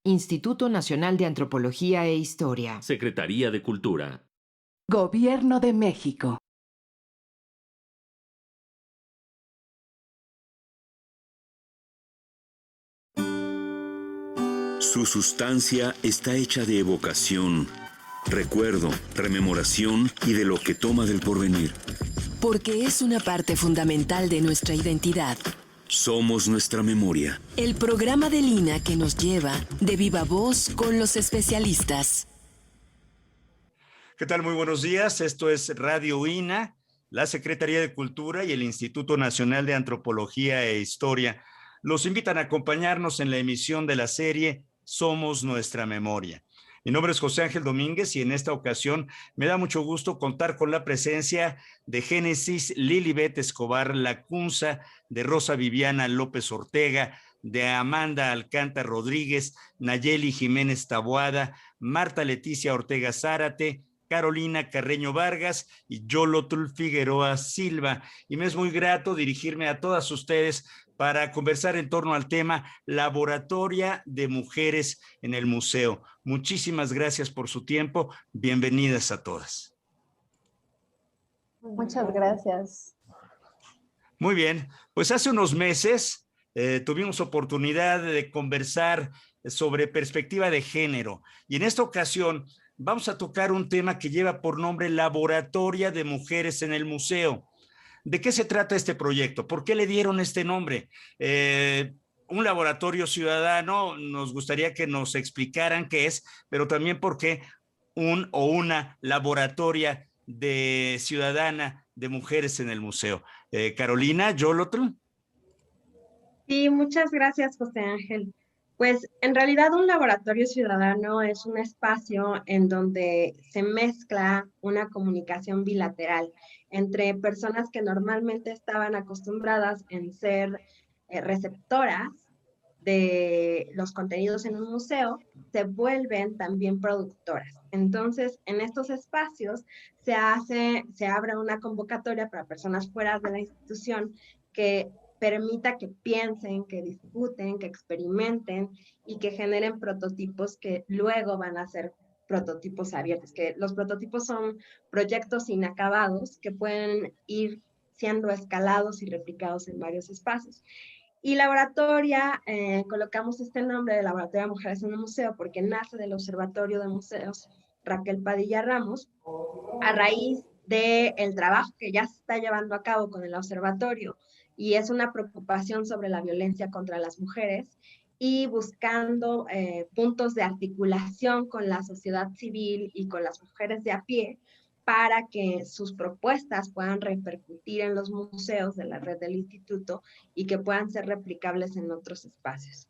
Instituto Nacional de Antropología e Historia. Secretaría de Cultura. Gobierno de México. Su sustancia está hecha de evocación, recuerdo, rememoración y de lo que toma del porvenir. Porque es una parte fundamental de nuestra identidad. Somos nuestra memoria. El programa del INA que nos lleva de viva voz con los especialistas. ¿Qué tal? Muy buenos días. Esto es Radio INA, la Secretaría de Cultura y el Instituto Nacional de Antropología e Historia. Los invitan a acompañarnos en la emisión de la serie Somos Nuestra Memoria. Mi nombre es José Ángel Domínguez y en esta ocasión me da mucho gusto contar con la presencia de Génesis Lilibet Escobar Lacunza, de Rosa Viviana López Ortega, de Amanda Alcántara Rodríguez, Nayeli Jiménez Taboada, Marta Leticia Ortega Zárate, Carolina Carreño Vargas y Yolotl Figueroa Silva. Y me es muy grato dirigirme a todas ustedes para conversar en torno al tema Laboratoria de Mujeres en el Museo. Muchísimas gracias por su tiempo. Bienvenidas a todas. Muchas gracias. Muy bien, pues hace unos meses tuvimos oportunidad de conversar sobre perspectiva de género y en esta ocasión vamos a tocar un tema que lleva por nombre Laboratoria de Mujeres en el Museo. ¿De qué se trata este proyecto? ¿Por qué le dieron este nombre? Un laboratorio ciudadano, nos gustaría que nos explicaran qué es, pero también por qué un o una laboratoria de ciudadana de mujeres en el museo. Carolina, Yolotl. Sí, muchas gracias, José Ángel. Pues en realidad un laboratorio ciudadano es un espacio en donde se mezcla una comunicación bilateral entre personas que normalmente estaban acostumbradas en ser receptoras de los contenidos en un museo, se vuelven también productoras. Entonces, en estos espacios se abre una convocatoria para personas fuera de la institución que permita que piensen, que discuten, que experimenten y que generen prototipos que luego van a ser prototipos abiertos, que los prototipos son proyectos inacabados que pueden ir siendo escalados y replicados en varios espacios. Y laboratoria, colocamos este nombre de Laboratorio de Mujeres en el Museo porque nace del Observatorio de Museos Raquel Padilla Ramos a raíz del trabajo que ya se está llevando a cabo con el observatorio y es una preocupación sobre la violencia contra las mujeres y buscando puntos de articulación con la sociedad civil y con las mujeres de a pie para que sus propuestas puedan repercutir en los museos de la red del instituto y que puedan ser replicables en otros espacios.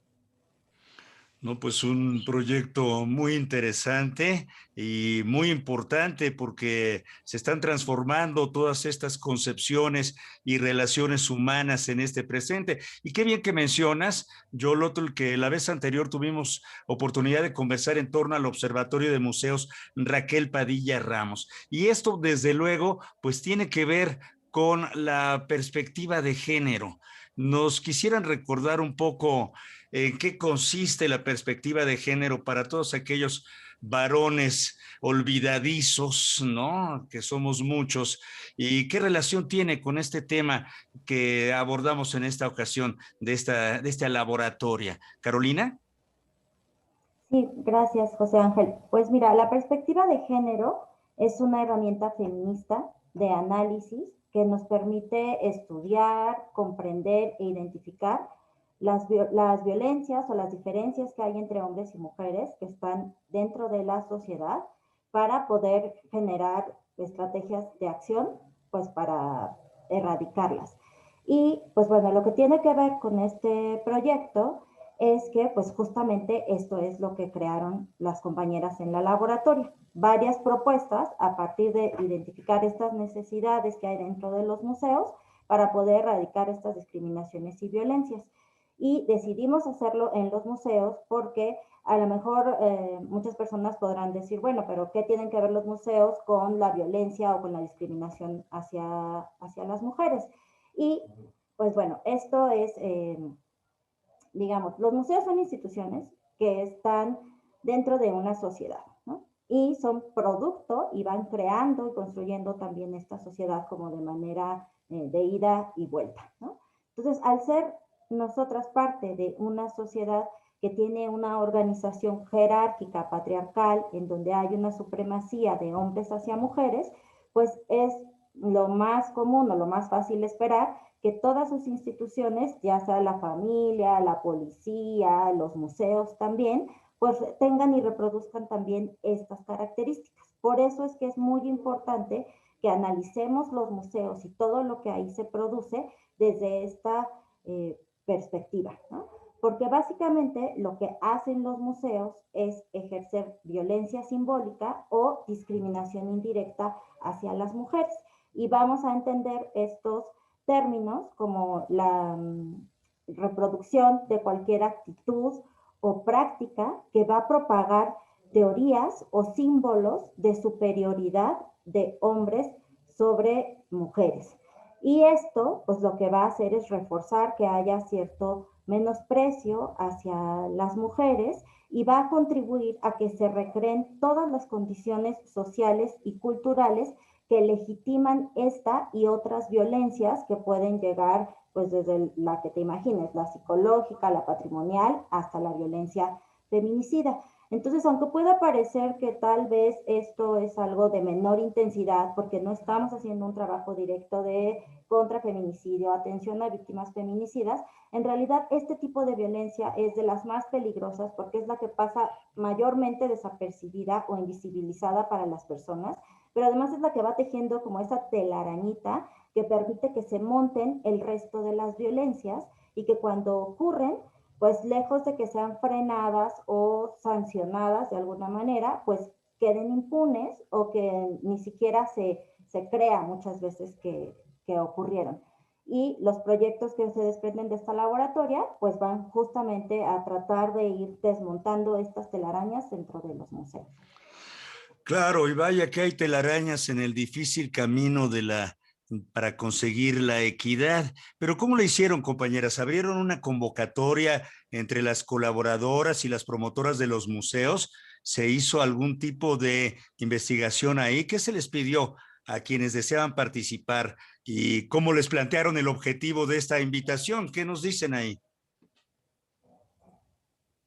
No, pues un proyecto muy interesante y muy importante porque se están transformando todas estas concepciones y relaciones humanas en este presente. Y qué bien que mencionas, Yolotl, que la vez anterior tuvimos oportunidad de conversar en torno al Observatorio de Museos Raquel Padilla Ramos. Y esto, desde luego, pues tiene que ver con la perspectiva de género. ¿Nos quisieran recordar un poco en qué consiste la perspectiva de género para todos aquellos varones olvidadizos, ¿no? Que somos muchos, y qué relación tiene con este tema que abordamos en esta ocasión de esta laboratoria? Carolina. Sí, gracias, José Ángel. Pues mira, la perspectiva de género es una herramienta feminista de análisis que nos permite estudiar, comprender e identificar las violencias o las diferencias que hay entre hombres y mujeres que están dentro de la sociedad para poder generar estrategias de acción, pues para erradicarlas. Y pues bueno, lo que tiene que ver con este proyecto es que pues justamente esto es lo que crearon las compañeras en la laboratorio. Varias propuestas a partir de identificar estas necesidades que hay dentro de los museos para poder erradicar estas discriminaciones y violencias. Y decidimos hacerlo en los museos porque a lo mejor muchas personas podrán decir, bueno, pero ¿qué tienen que ver los museos con la violencia o con la discriminación hacia las mujeres? Y pues bueno, esto es... digamos, los museos son instituciones que están dentro de una sociedad, ¿no? Y son producto y van creando y construyendo también esta sociedad como de manera de ida y vuelta, ¿no? Entonces, al ser nosotras parte de una sociedad que tiene una organización jerárquica, patriarcal, en donde hay una supremacía de hombres hacia mujeres, pues es lo más común o lo más fácil esperar que todas sus instituciones, ya sea la familia, la policía, los museos también, pues tengan y reproduzcan también estas características. Por eso es que es muy importante que analicemos los museos y todo lo que ahí se produce desde esta perspectiva, ¿no? Porque básicamente lo que hacen los museos es ejercer violencia simbólica o discriminación indirecta hacia las mujeres. Y vamos a entender estos términos como la reproducción de cualquier actitud o práctica que va a propagar teorías o símbolos de superioridad de hombres sobre mujeres. Y esto, pues lo que va a hacer es reforzar que haya cierto menosprecio hacia las mujeres y va a contribuir a que se recreen todas las condiciones sociales y culturales que legitiman esta y otras violencias que pueden llegar, pues desde la que te imagines, la psicológica, la patrimonial, hasta la violencia feminicida. Entonces, aunque pueda parecer que tal vez esto es algo de menor intensidad, porque no estamos haciendo un trabajo directo de contrafeminicidio, atención a víctimas feminicidas, en realidad este tipo de violencia es de las más peligrosas porque es la que pasa mayormente desapercibida o invisibilizada para las personas, pero además es la que va tejiendo como esa telarañita que permite que se monten el resto de las violencias y que cuando ocurren, pues lejos de que sean frenadas o sancionadas de alguna manera, pues queden impunes o que ni siquiera se crea muchas veces que ocurrieron. Y los proyectos que se desprenden de esta laboratoria, pues van justamente a tratar de ir desmontando estas telarañas dentro de los museos. Claro, y vaya que hay telarañas en el difícil camino para conseguir la equidad. Pero ¿cómo lo hicieron, compañeras? ¿Abrieron una convocatoria entre las colaboradoras y las promotoras de los museos? ¿Se hizo algún tipo de investigación ahí? ¿Qué se les pidió a quienes deseaban participar? ¿Y cómo les plantearon el objetivo de esta invitación? ¿Qué nos dicen ahí?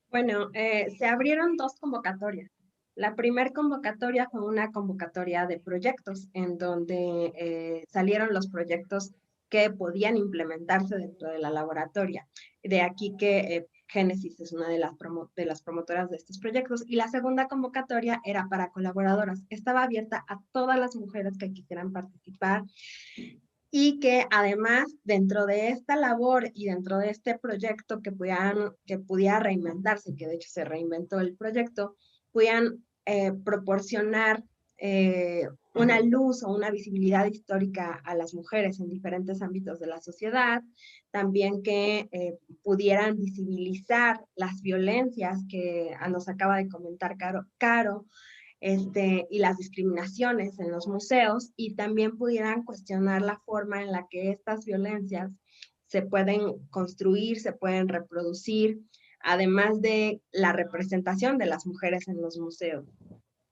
Bueno, se abrieron dos convocatorias. La primera convocatoria fue una convocatoria de proyectos en donde salieron los proyectos que podían implementarse dentro de la laboratoria. De aquí que Génesis es una de las promotoras de estos proyectos. Y la segunda convocatoria era para colaboradoras. Estaba abierta a todas las mujeres que quisieran participar y que además dentro de esta labor y dentro de este proyecto que pudiera reinventarse, que de hecho se reinventó el proyecto, pudieran proporcionar una luz o una visibilidad histórica a las mujeres en diferentes ámbitos de la sociedad, también que pudieran visibilizar las violencias que nos acaba de comentar Caro, y las discriminaciones en los museos, y también pudieran cuestionar la forma en la que estas violencias se pueden construir, se pueden reproducir, además de la representación de las mujeres en los museos.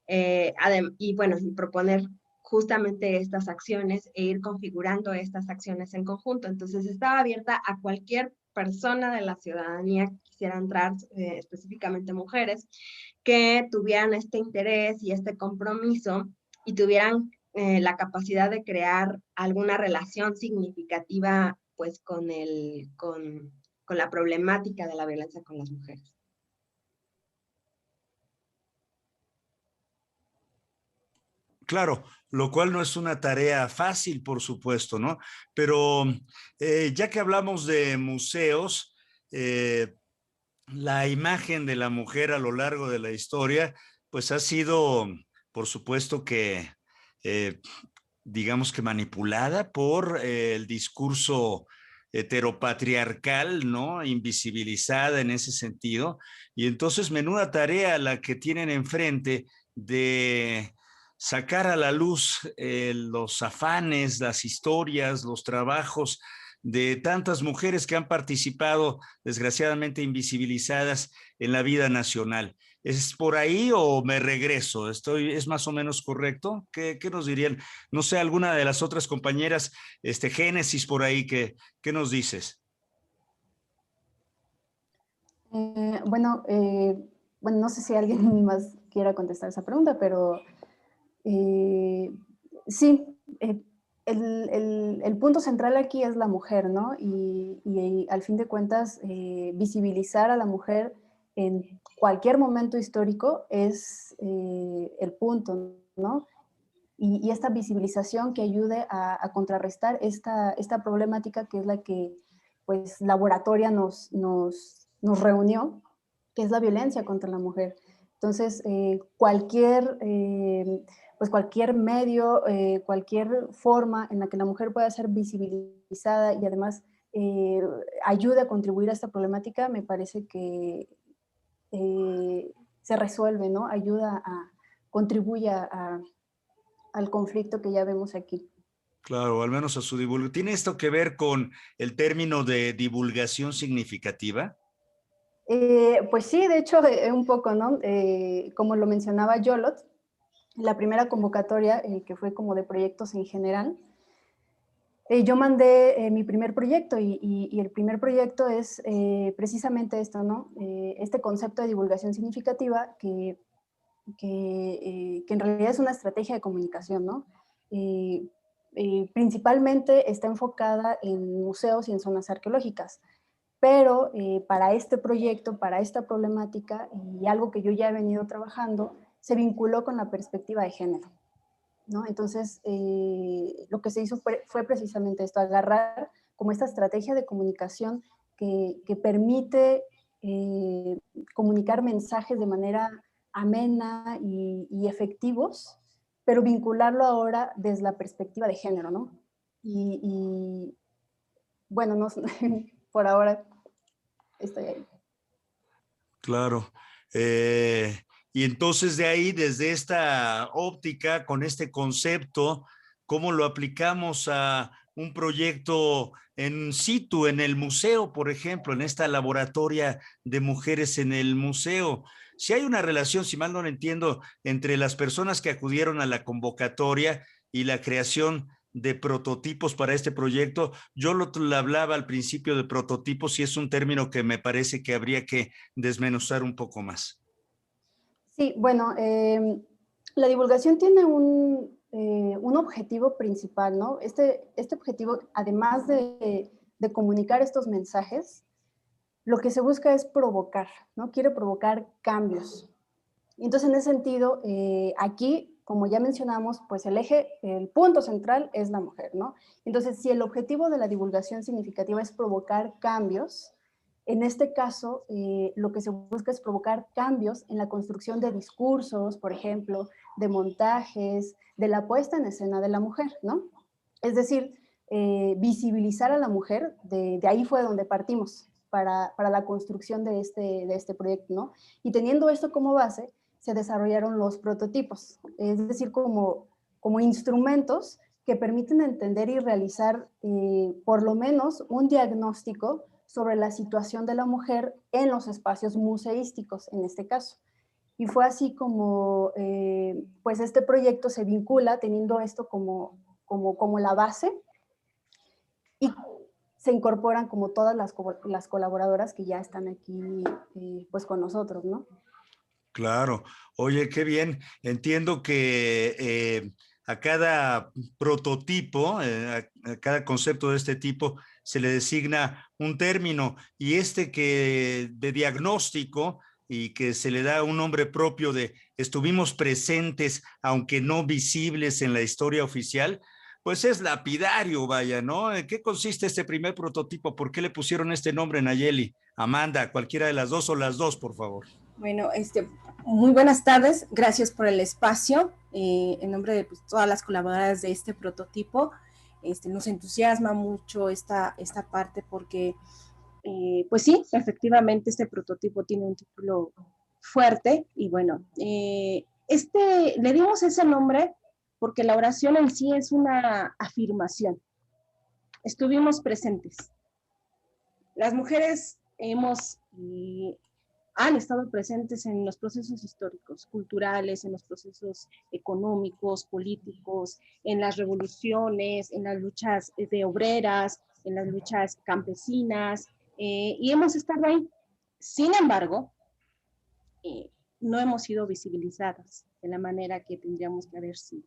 Y bueno, y proponer justamente estas acciones e ir configurando estas acciones en conjunto. Entonces estaba abierta a cualquier persona de la ciudadanía que quisiera entrar, específicamente mujeres, que tuvieran este interés y este compromiso y tuvieran la capacidad de crear alguna relación significativa pues con la problemática de la violencia con las mujeres. Claro, lo cual no es una tarea fácil, por supuesto, ¿no? Pero ya que hablamos de museos, la imagen de la mujer a lo largo de la historia, pues ha sido, por supuesto que, digamos que manipulada por el discurso heteropatriarcal, ¿no? Invisibilizada en ese sentido. Y entonces, menuda tarea la que tienen enfrente de sacar a la luz los afanes, las historias, los trabajos de tantas mujeres que han participado, desgraciadamente invisibilizadas en la vida nacional. ¿Es por ahí o me regreso? ¿Es más o menos correcto? ¿Qué nos dirían? No sé, alguna de las otras compañeras, Génesis por ahí, ¿qué nos dices? Bueno, no sé si alguien más quiera contestar esa pregunta, pero sí, el punto central aquí es la mujer, ¿no? Y al fin de cuentas, visibilizar a la mujer en cualquier momento histórico es el punto, ¿no? Y esta visibilización que ayude a contrarrestar esta problemática que es la que, pues, Laboratoria nos reunió, que es la violencia contra la mujer. Entonces, cualquier medio, cualquier forma en la que la mujer pueda ser visibilizada y además ayude a contribuir a esta problemática, me parece que se resuelve, ¿no? Contribuye al conflicto que ya vemos aquí. Claro, al menos a su divulgación. ¿Tiene esto que ver con el término de divulgación significativa? Pues sí, de hecho, un poco, ¿no? Como lo mencionaba Yolot, la primera convocatoria, que fue como de proyectos en general, yo mandé mi primer proyecto y el primer proyecto es precisamente esto, ¿no? Este concepto de divulgación significativa que en realidad es una estrategia de comunicación, ¿no? Principalmente está enfocada en museos y en zonas arqueológicas, pero para este proyecto, para esta problemática y algo que yo ya he venido trabajando, se vinculó con la perspectiva de género, ¿no? Entonces, lo que se hizo fue precisamente esto, agarrar como esta estrategia de comunicación que permite comunicar mensajes de manera amena y efectivos, pero vincularlo ahora desde la perspectiva de género, ¿no? Y bueno, no, por ahora estoy ahí. Claro. Y entonces de ahí, desde esta óptica, con este concepto, ¿cómo lo aplicamos a un proyecto en situ, en el museo, por ejemplo, en esta laboratoria de mujeres en el museo? Si hay una relación, si mal no lo entiendo, entre las personas que acudieron a la convocatoria y la creación de prototipos para este proyecto. Yo lo hablaba al principio de prototipos y es un término que me parece que habría que desmenuzar un poco más. Sí, bueno, la divulgación tiene un objetivo principal, ¿no? Este objetivo, además de comunicar estos mensajes, lo que se busca es provocar, ¿no? Quiere provocar cambios. Entonces, en ese sentido, aquí, como ya mencionamos, pues el punto central es la mujer, ¿no? Entonces, si el objetivo de la divulgación significativa es provocar cambios, en este caso, lo que se busca es provocar cambios en la construcción de discursos, por ejemplo, de montajes, de la puesta en escena de la mujer, ¿no? Es decir, visibilizar a la mujer, de ahí fue donde partimos para la construcción de este proyecto, ¿no? Y teniendo esto como base, se desarrollaron los prototipos, es decir, como instrumentos que permiten entender y realizar por lo menos un diagnóstico sobre la situación de la mujer en los espacios museísticos, en este caso. Y fue así como pues este proyecto se vincula teniendo esto como la base y se incorporan como todas las colaboradoras que ya están aquí pues con nosotros, ¿no? Claro. Oye, qué bien. Entiendo que a cada prototipo, a cada concepto de este tipo, se le designa un término y de diagnóstico y que se le da un nombre propio de estuvimos presentes, aunque no visibles en la historia oficial, pues es lapidario, vaya, ¿no? ¿En qué consiste este primer prototipo? ¿Por qué le pusieron este nombre, Nayeli? Amanda, cualquiera de las dos o las dos, por favor. Bueno, muy buenas tardes, gracias por el espacio. En nombre de pues, todas las colaboradoras de este prototipo, nos entusiasma mucho esta parte porque, pues sí, efectivamente este prototipo tiene un título fuerte y bueno, le dimos ese nombre porque la oración en sí es una afirmación. estuvimos presentes. Las mujeres han estado presentes en los procesos históricos, culturales, en los procesos económicos, políticos, en las revoluciones, en las luchas de obreras, en las luchas campesinas, y hemos estado ahí. Sin embargo, no hemos sido visibilizadas de la manera que tendríamos que haber sido.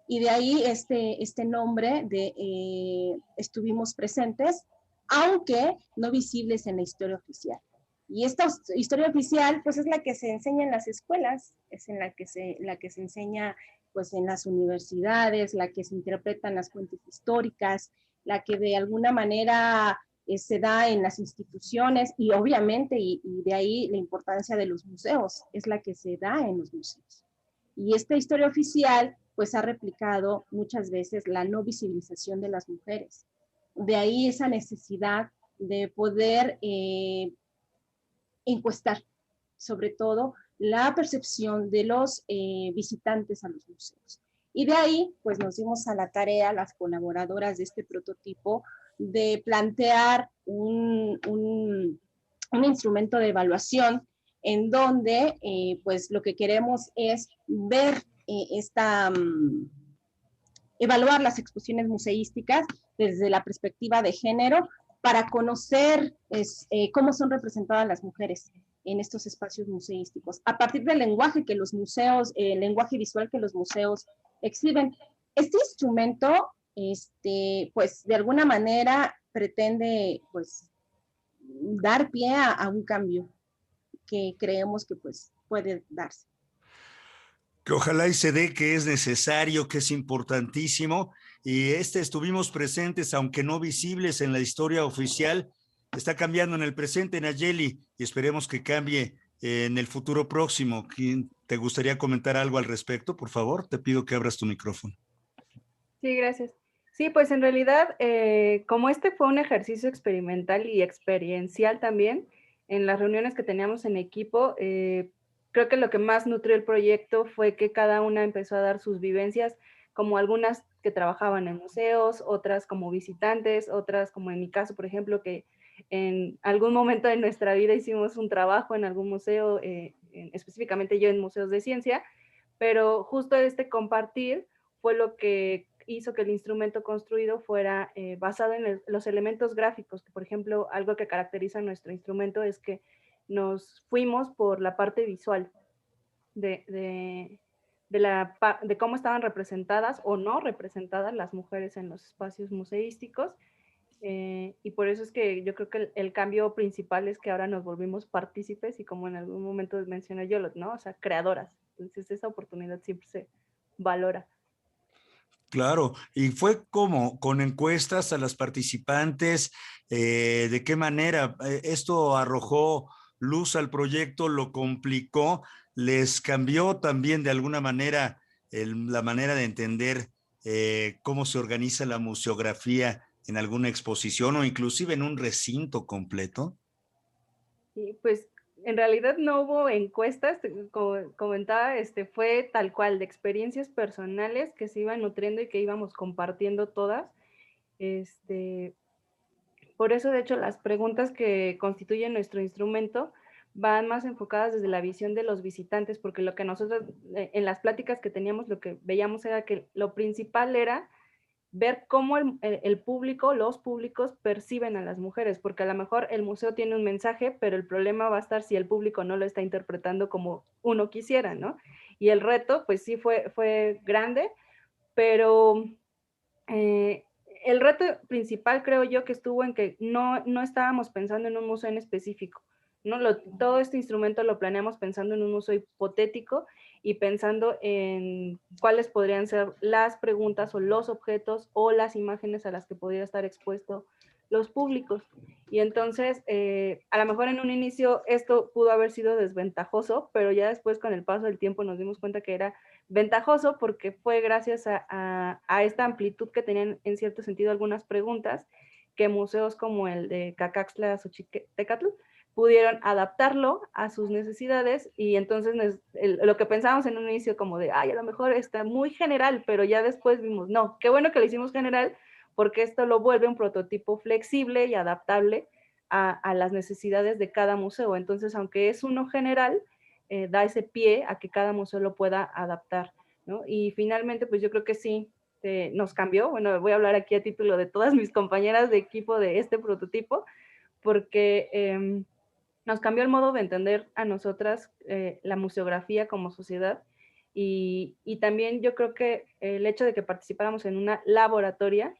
Y de ahí este nombre de estuvimos presentes, aunque no visibles en la historia oficial. Y esta historia oficial, pues es la que se enseña en las escuelas, es en la que se enseña pues en las universidades, la que se interpretan las fuentes históricas, la que de alguna manera se da en las instituciones y obviamente, y de ahí la importancia de los museos, es la que se da en los museos. Y esta historia oficial pues ha replicado muchas veces la no visibilización de las mujeres. De ahí esa necesidad de poder encuestar, sobre todo, la percepción de los visitantes a los museos. Y de ahí, pues nos dimos a la tarea, las colaboradoras de este prototipo, de plantear un instrumento de evaluación en donde, pues lo que queremos es ver evaluar las exposiciones museísticas desde la perspectiva de género, para conocer cómo son representadas las mujeres en estos espacios museísticos, a partir del lenguaje que los museos, el lenguaje visual que los museos exhiben. Este instrumento, pues de alguna manera pretende pues dar pie a un cambio que creemos que pues puede darse. Que ojalá y se dé, que es necesario, que es importantísimo. Y estuvimos presentes, aunque no visibles en la historia oficial, está cambiando en el presente, Nayeli, y esperemos que cambie en el futuro próximo. ¿Quién te gustaría comentar algo al respecto? Por favor, te pido que abras tu micrófono. Sí, gracias. Sí, pues en realidad, como este fue un ejercicio experimental y experiencial también, en las reuniones que teníamos en equipo, creo que lo que más nutrió el proyecto fue que cada una empezó a dar sus vivencias, como algunas que trabajaban en museos, otras como visitantes, otras como en mi caso, por ejemplo, que en algún momento de nuestra vida hicimos un trabajo en algún museo, específicamente yo en museos de ciencia, pero justo este compartir fue lo que hizo que el instrumento construido fuera basado en los elementos gráficos, que por ejemplo, algo que caracteriza nuestro instrumento es que nos fuimos por la parte visual de cómo estaban representadas o no representadas las mujeres en los espacios museísticos, y por eso es que yo creo que el cambio principal es que ahora nos volvimos partícipes y, como en algún momento mencioné yo, ¿no? O sea, creadoras. Entonces esa oportunidad siempre se valora. Claro, y fue como con encuestas a las participantes, ¿de qué manera esto arrojó luz al proyecto, lo complicó, les cambió también de alguna manera la manera de entender cómo se organiza la museografía en alguna exposición o inclusive en un recinto completo? Sí, pues en realidad no hubo encuestas, como comentaba, fue tal cual, de experiencias personales que se iban nutriendo y que íbamos compartiendo todas. Por eso, de hecho, las preguntas que constituyen nuestro instrumento van más enfocadas desde la visión de los visitantes, porque lo que nosotros, en las pláticas que teníamos, lo que veíamos era que lo principal era ver cómo el público, los públicos perciben a las mujeres, porque a lo mejor el museo tiene un mensaje, pero el problema va a estar si el público no lo está interpretando como uno quisiera, ¿no? Y el reto, pues sí fue grande, pero el reto principal creo yo que estuvo en que no estábamos pensando en un museo en específico, ¿no? Todo este instrumento lo planeamos pensando en un museo hipotético y pensando en cuáles podrían ser las preguntas o los objetos o las imágenes a las que podría estar expuesto los públicos. Y entonces, a lo mejor en un inicio esto pudo haber sido desventajoso, pero ya después con el paso del tiempo nos dimos cuenta que era ventajoso porque fue gracias a esta amplitud que tenían en cierto sentido algunas preguntas que museos como el de Cacaxtla Xochitecatl pudieron adaptarlo a sus necesidades, y entonces lo que pensábamos en un inicio como de, ay, a lo mejor está muy general, pero ya después vimos, no, qué bueno que lo hicimos general, porque esto lo vuelve un prototipo flexible y adaptable a las necesidades de cada museo. Entonces, aunque es uno general, da ese pie a que cada museo lo pueda adaptar, ¿no? Y finalmente, pues yo creo que sí, nos cambió. Bueno, voy a hablar aquí a título de todas mis compañeras de equipo de este prototipo, porque nos cambió el modo de entender a nosotras la museografía como sociedad, y también yo creo que el hecho de que participáramos en una laboratoria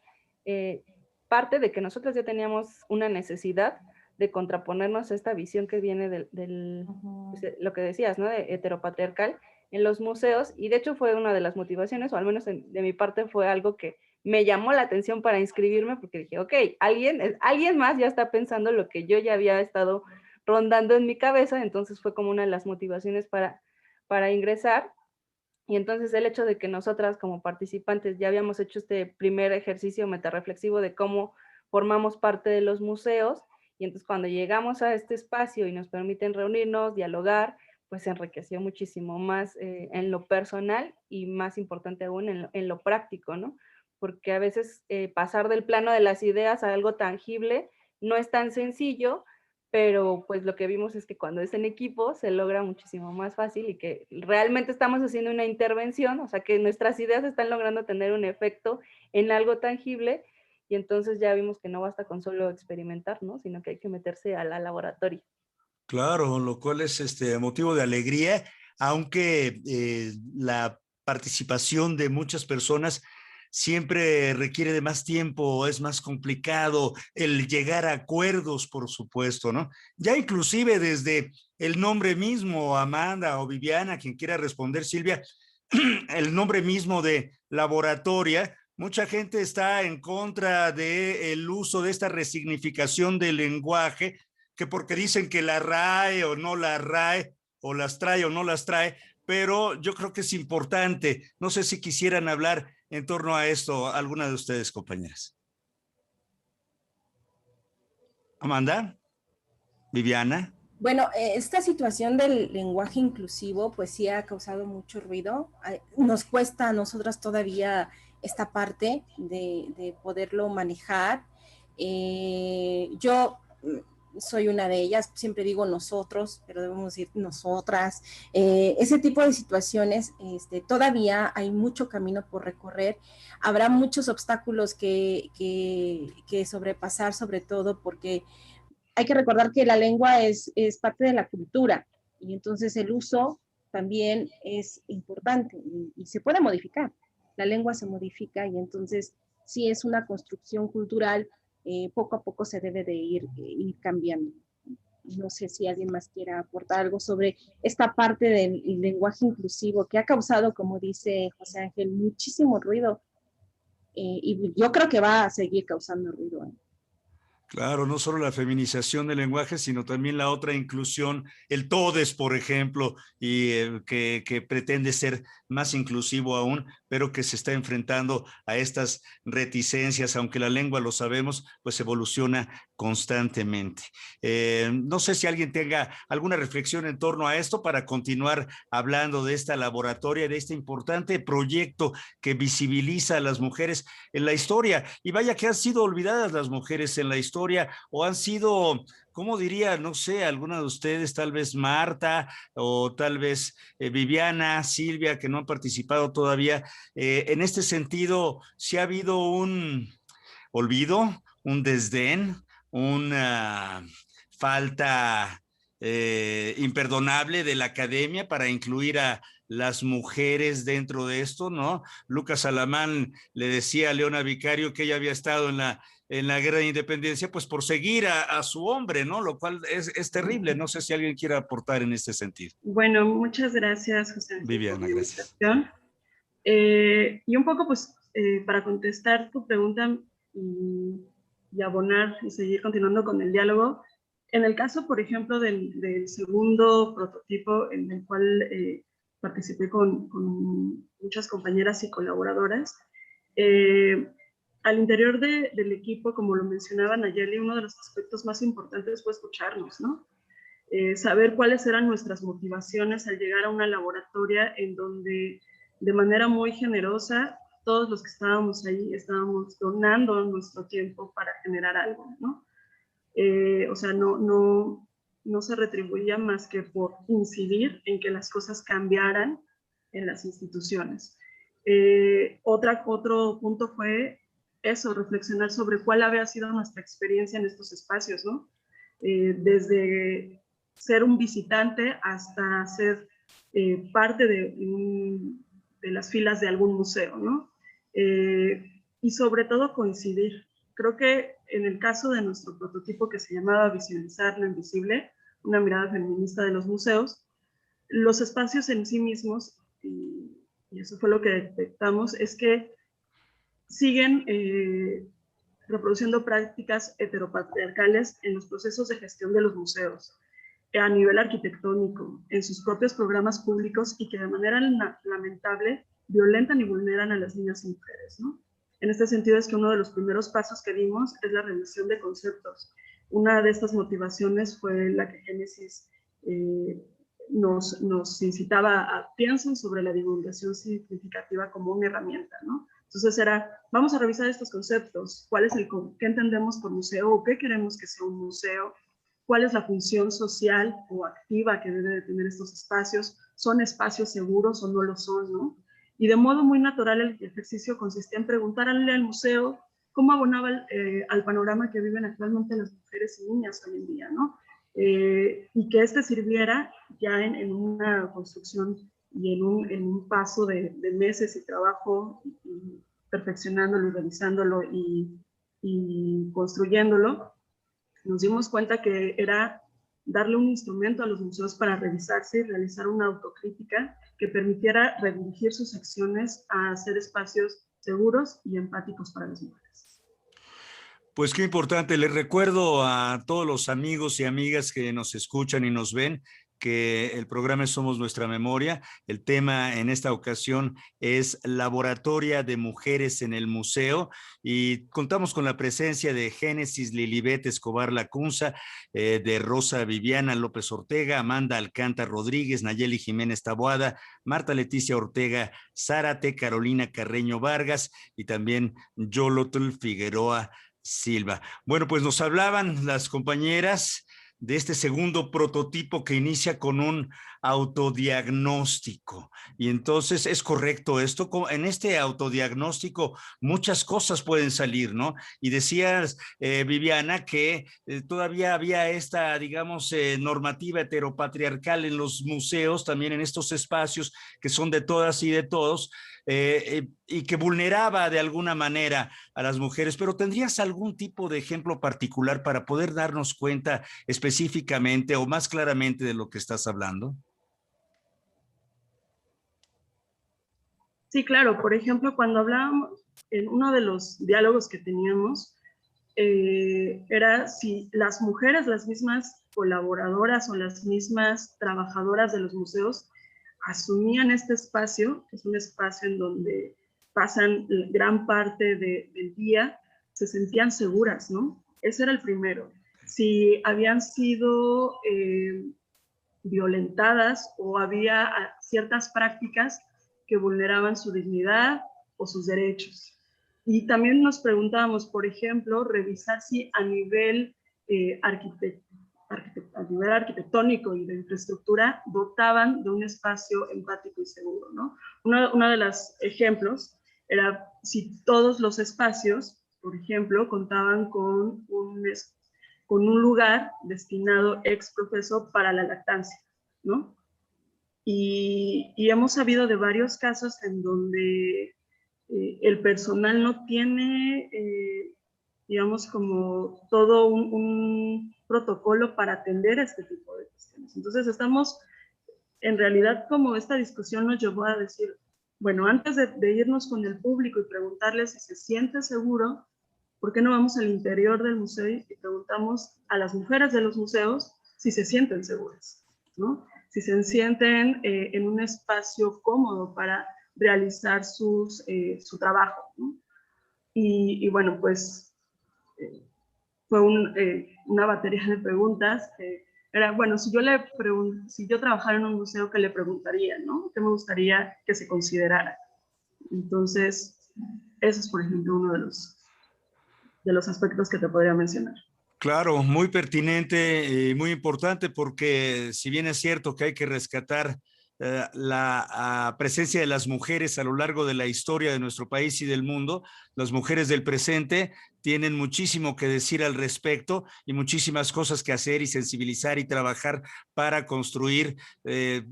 parte de que nosotros ya teníamos una necesidad de contraponernos a esta visión que viene pues, lo que decías, ¿no? De heteropatriarcal en los museos, y de hecho fue una de las motivaciones, o al menos de mi parte fue algo que me llamó la atención para inscribirme, porque dije, ok, alguien más ya está pensando lo que yo ya había estado rondando en mi cabeza, entonces fue como una de las motivaciones para ingresar. Y entonces el hecho de que nosotras como participantes ya habíamos hecho este primer ejercicio metarreflexivo de cómo formamos parte de los museos, y entonces cuando llegamos a este espacio y nos permiten reunirnos, dialogar, pues se enriqueció muchísimo más en lo personal y más importante aún en lo práctico, ¿no? Porque a veces pasar del plano de las ideas a algo tangible no es tan sencillo, pero pues lo que vimos es que cuando es en equipo se logra muchísimo más fácil y que realmente estamos haciendo una intervención, o sea que nuestras ideas están logrando tener un efecto en algo tangible, y entonces ya vimos que no basta con solo experimentar, ¿no? Sino que hay que meterse a la laboratorio. Claro, lo cual es motivo de alegría, aunque la participación de muchas personas siempre requiere de más tiempo, es más complicado el llegar a acuerdos, por supuesto, ¿no? Ya inclusive desde el nombre mismo, Amanda o Viviana, quien quiera responder, Silvia, el nombre mismo de laboratoria, mucha gente está en contra del uso de esta resignificación del lenguaje, que porque dicen que la RAE o no la RAE, o las trae o no las trae, pero yo creo que es importante. No sé si quisieran hablar en torno a esto, alguna de ustedes, compañeras. Amanda, Viviana. Bueno, esta situación del lenguaje inclusivo pues sí ha causado mucho ruido. Nos cuesta a nosotras todavía esta parte de poderlo manejar. Yo soy una de ellas, siempre digo nosotros, pero debemos decir nosotras. Ese tipo de situaciones, todavía hay mucho camino por recorrer. Habrá muchos obstáculos que sobrepasar, sobre todo porque hay que recordar que la lengua es parte de la cultura, y entonces el uso también es importante y se puede modificar. La lengua se modifica, y entonces si es una construcción cultural, poco a poco se debe de ir cambiando. No sé si alguien más quiera aportar algo sobre esta parte del lenguaje inclusivo que ha causado, como dice José Ángel, muchísimo ruido, y yo creo que va a seguir causando ruido. Claro, no solo la feminización del lenguaje, sino también la otra inclusión, el todes, por ejemplo, y que pretende ser más inclusivo aún, pero que se está enfrentando a estas reticencias, aunque la lengua, lo sabemos, pues evoluciona constantemente. No sé si alguien tenga alguna reflexión en torno a esto para continuar hablando de esta laboratoria, de este importante proyecto que visibiliza a las mujeres en la historia. Y vaya que han sido olvidadas las mujeres en la historia, o han sido, ¿cómo diría? No sé, alguna de ustedes, tal vez Marta, o tal vez Viviana, Silvia, que no han participado todavía. En este sentido, ¿sí ha habido un olvido, un desdén, una falta imperdonable de la academia para incluir a las mujeres dentro de esto, ¿no? Lucas Alamán le decía a Leona Vicario que ella había estado en la guerra de independencia, pues por seguir a su hombre, ¿no? Lo cual es terrible. No sé si alguien quiere aportar en este sentido. Bueno, muchas gracias, José. Viviana, gracias. Y un poco, pues, para contestar tu pregunta y abonar y seguir continuando con el diálogo, en el caso, por ejemplo, del segundo prototipo en el cual participé con muchas compañeras y colaboradoras, al interior del equipo, como lo mencionaba Nayeli, uno de los aspectos más importantes fue escucharnos, ¿no? Saber cuáles eran nuestras motivaciones al llegar a una laboratoria en donde de manera muy generosa todos los que estábamos ahí estábamos donando nuestro tiempo para generar algo, ¿no? O sea, no se retribuía más que por incidir en que las cosas cambiaran en las instituciones. Otro punto fue eso, reflexionar sobre cuál había sido nuestra experiencia en estos espacios, ¿no? Desde ser un visitante hasta ser parte de las filas de algún museo, ¿no? Y sobre todo coincidir. Creo que en el caso de nuestro prototipo que se llamaba Visibilizar lo Invisible, una mirada feminista de los museos, los espacios en sí mismos, y eso fue lo que detectamos, es que siguen reproduciendo prácticas heteropatriarcales en los procesos de gestión de los museos, a nivel arquitectónico, en sus propios programas públicos, y que de manera lamentable violentan y vulneran a las niñas y mujeres, ¿no? En este sentido es que uno de los primeros pasos que dimos es la revisión de conceptos. Una de estas motivaciones fue la que Génesis nos incitaba a piensen sobre la divulgación significativa como una herramienta, ¿no? Entonces era, vamos a revisar estos conceptos, qué entendemos por museo o qué queremos que sea un museo, cuál es la función social o activa que debe de tener estos espacios, son espacios seguros o no lo son, ¿no? Y de modo muy natural el ejercicio consistía en preguntarle al museo cómo abonaba al panorama que viven actualmente las mujeres y niñas hoy en día, ¿no? Y que este sirviera ya en una construcción y en un paso de meses y trabajo, y perfeccionándolo y revisándolo y construyéndolo, nos dimos cuenta que era darle un instrumento a los museos para revisarse y realizar una autocrítica que permitiera redirigir sus acciones a ser espacios seguros y empáticos para las mujeres. Pues qué importante. Les recuerdo a todos los amigos y amigas que nos escuchan y nos ven que el programa Somos Nuestra Memoria. El tema en esta ocasión es Laboratoria de Mujeres en el Museo, y contamos con la presencia de Génesis Lilibet Escobar Lacunza, de Rosa Viviana López Ortega, Amanda Alcántara Rodríguez, Nayeli Jiménez Taboada, Marta Leticia Ortega Zárate, Carolina Carreño Vargas y también Yolotl Figueroa Silva. Bueno, pues nos hablaban las compañeras de este segundo prototipo que inicia con un autodiagnóstico. Y entonces es correcto esto, en este autodiagnóstico muchas cosas pueden salir, ¿no? Y decías, Viviana, que todavía había esta, digamos, normativa heteropatriarcal en los museos, también en estos espacios que son de todas y de todos, y que vulneraba de alguna manera a las mujeres. Pero ¿tendrías algún tipo de ejemplo particular para poder darnos cuenta específicamente o más claramente de lo que estás hablando? Sí, claro. Por ejemplo, cuando hablábamos, en uno de los diálogos que teníamos, era si las mujeres, las mismas colaboradoras o las mismas trabajadoras de los museos, asumían este espacio, que es un espacio en donde pasan gran parte del día, se sentían seguras, ¿no? Ese era el primero. Si habían sido violentadas o había ciertas prácticas que vulneraban su dignidad o sus derechos. Y también nos preguntábamos, por ejemplo, revisar si a nivel arquitectónico y de infraestructura dotaban de un espacio empático y seguro, ¿no? Uno de los ejemplos era si todos los espacios, por ejemplo, contaban con un lugar destinado ex profeso para la lactancia, ¿no? Y hemos sabido de varios casos en donde el personal no tiene, digamos, como todo un protocolo para atender este tipo de cuestiones. Entonces estamos, en realidad, como esta discusión nos llevó a decir, bueno, antes de irnos con el público y preguntarles si se siente seguro, ¿por qué no vamos al interior del museo y preguntamos a las mujeres de los museos si se sienten seguras, ¿no? Si se sienten en un espacio cómodo para realizar su trabajo, ¿no? Y bueno, pues fue una batería de preguntas. Era, bueno, si yo trabajara en un museo, ¿qué le preguntaría, no? ¿Qué me gustaría que se considerara? Entonces, Ese es, por ejemplo, uno de los aspectos que te podría mencionar. Claro, muy pertinente y muy importante porque si bien es cierto que hay que rescatar la presencia de las mujeres a lo largo de la historia de nuestro país y del mundo, las mujeres del presente tienen muchísimo que decir al respecto y muchísimas cosas que hacer y sensibilizar y trabajar para construir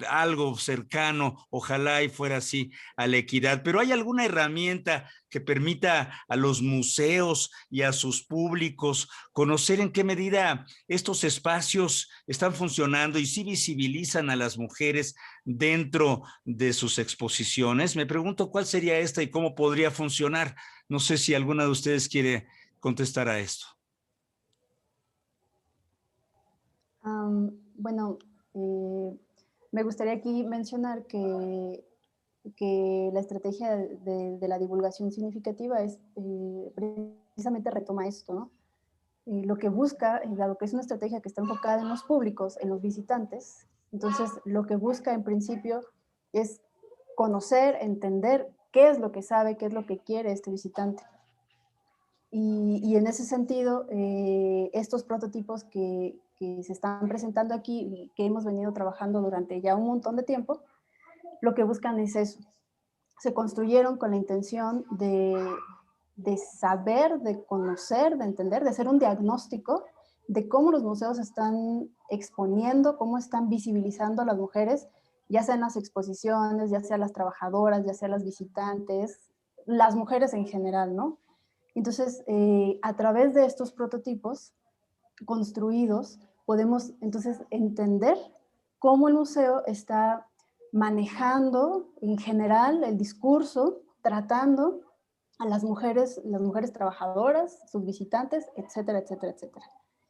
algo cercano, ojalá y fuera así, a la equidad. Pero ¿hay alguna herramienta que permita a los museos y a sus públicos conocer en qué medida estos espacios están funcionando y si visibilizan a las mujeres dentro de sus exposiciones? Me pregunto cuál sería esta y cómo podría funcionar. No sé si alguna de ustedes quiere contestar a esto. Bueno, me gustaría aquí mencionar que la estrategia de la divulgación significativa es precisamente retoma esto, ¿no? Lo que busca, dado que es una estrategia que está enfocada en los públicos, en los visitantes, entonces lo que busca en principio es conocer, entender qué es lo que sabe, qué es lo que quiere este visitante. Y en ese sentido, estos prototipos que se están presentando aquí y que hemos venido trabajando durante ya un montón de tiempo, lo que buscan es eso. Se construyeron con la intención de saber, de conocer, de entender, de hacer un diagnóstico de cómo los museos están exponiendo, cómo están visibilizando a las mujeres, ya sea en las exposiciones, ya sea las trabajadoras, ya sea las visitantes, las mujeres en general, ¿no? Entonces, a través de estos prototipos construidos, podemos entonces entender cómo el museo está manejando en general el discurso, tratando a las mujeres trabajadoras, sus visitantes, etcétera, etcétera, etcétera.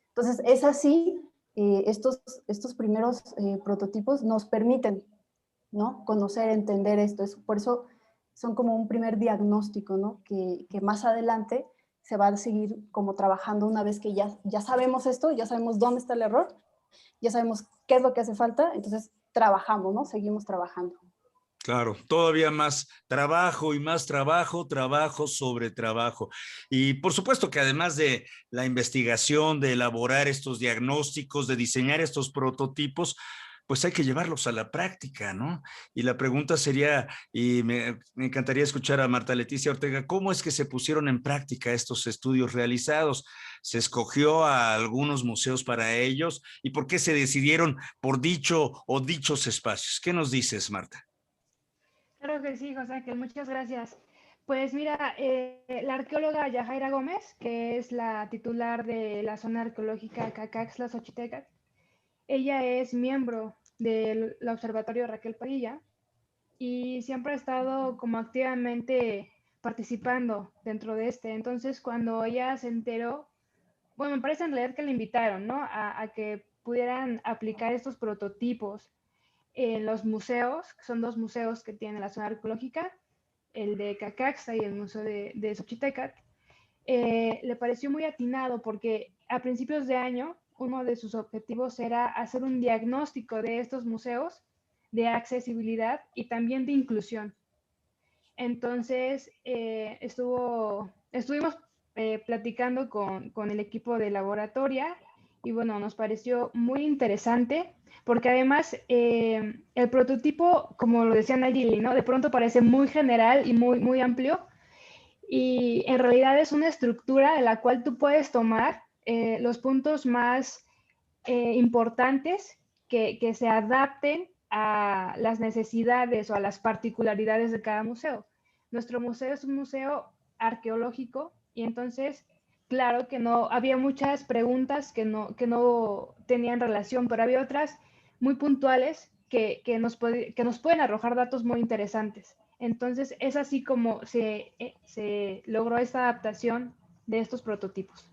Entonces, es así, estos primeros prototipos nos permiten, ¿no?, conocer, entender esto. Por eso son como un primer diagnóstico, ¿no?, que más adelante se va a seguir como trabajando una vez que ya sabemos esto, ya sabemos dónde está el error, ya sabemos qué es lo que hace falta, entonces trabajamos, ¿no? Seguimos trabajando. Claro, todavía más trabajo y más trabajo, trabajo sobre trabajo. Y por supuesto que además de la investigación, de elaborar estos diagnósticos, de diseñar estos prototipos, pues hay que llevarlos a la práctica, ¿no? Y la pregunta sería, y me encantaría escuchar a Marta Leticia Ortega, ¿cómo es que se pusieron en práctica estos estudios realizados? ¿Se escogió a algunos museos para ellos? ¿Y por qué se decidieron por dicho o dichos espacios? ¿Qué nos dices, Marta? Claro que sí, José Ángel, muchas gracias. Pues mira, la arqueóloga Yajaira Gómez, que es la titular de la zona arqueológica Cacaxtla-Xochitecatl, ella es miembro del Observatorio Raquel Padilla y siempre ha estado como activamente participando dentro de este. Entonces, cuando ella se enteró, bueno, me parece leer que le invitaron, ¿no?, a que pudieran aplicar estos prototipos en los museos, que son dos museos que tiene la zona arqueológica, el de Cacaxtla y el Museo de Xochitecatl. Le pareció muy atinado porque a principios de año uno de sus objetivos era hacer un diagnóstico de estos museos de accesibilidad y también de inclusión. Entonces, estuvimos platicando con el equipo de laboratoria y bueno, nos pareció muy interesante porque además el prototipo, como lo decía Nayeli, ¿no?, de pronto parece muy general y muy, muy amplio y en realidad es una estructura de la cual tú puedes tomar los puntos más importantes que se adapten a las necesidades o a las particularidades de cada museo. Nuestro museo es un museo arqueológico y entonces, claro que no, había muchas preguntas que no tenían relación, pero había otras muy puntuales que nos pueden arrojar datos muy interesantes. Entonces, es así como se logró esta adaptación de estos prototipos.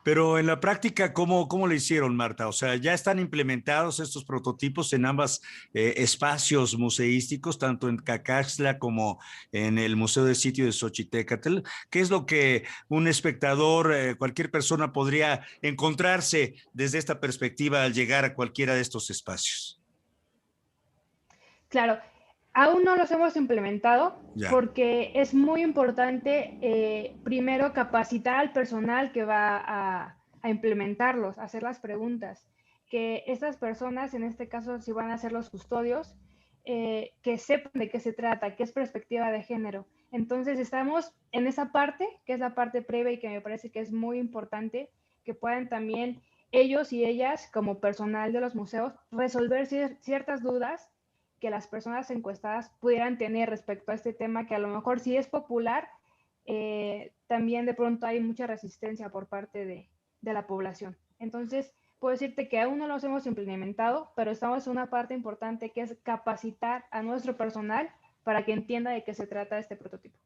Pero en la práctica, ¿cómo lo hicieron, Marta? O sea, ¿ya están implementados estos prototipos en ambos espacios museísticos, tanto en Cacaxtla como en el Museo de Sitio de Xochitecatl? ¿Qué es lo que un espectador, cualquier persona podría encontrarse desde esta perspectiva al llegar a cualquiera de estos espacios? Claro, Aún no los hemos implementado Ya. porque es muy importante primero capacitar al personal que va a implementarlos, a hacer las preguntas, que estas personas, en este caso si van a ser los custodios, que sepan de qué se trata, qué es perspectiva de género. Entonces estamos en esa parte, que es la parte previa y que me parece que es muy importante, que puedan también ellos y ellas, como personal de los museos, resolver ciertas dudas que las personas encuestadas pudieran tener respecto a este tema, que a lo mejor sí es popular, también de pronto hay mucha resistencia por parte de la población. Entonces, puedo decirte que aún no los hemos implementado, pero estamos en una parte importante que es capacitar a nuestro personal para que entienda de qué se trata este prototipo.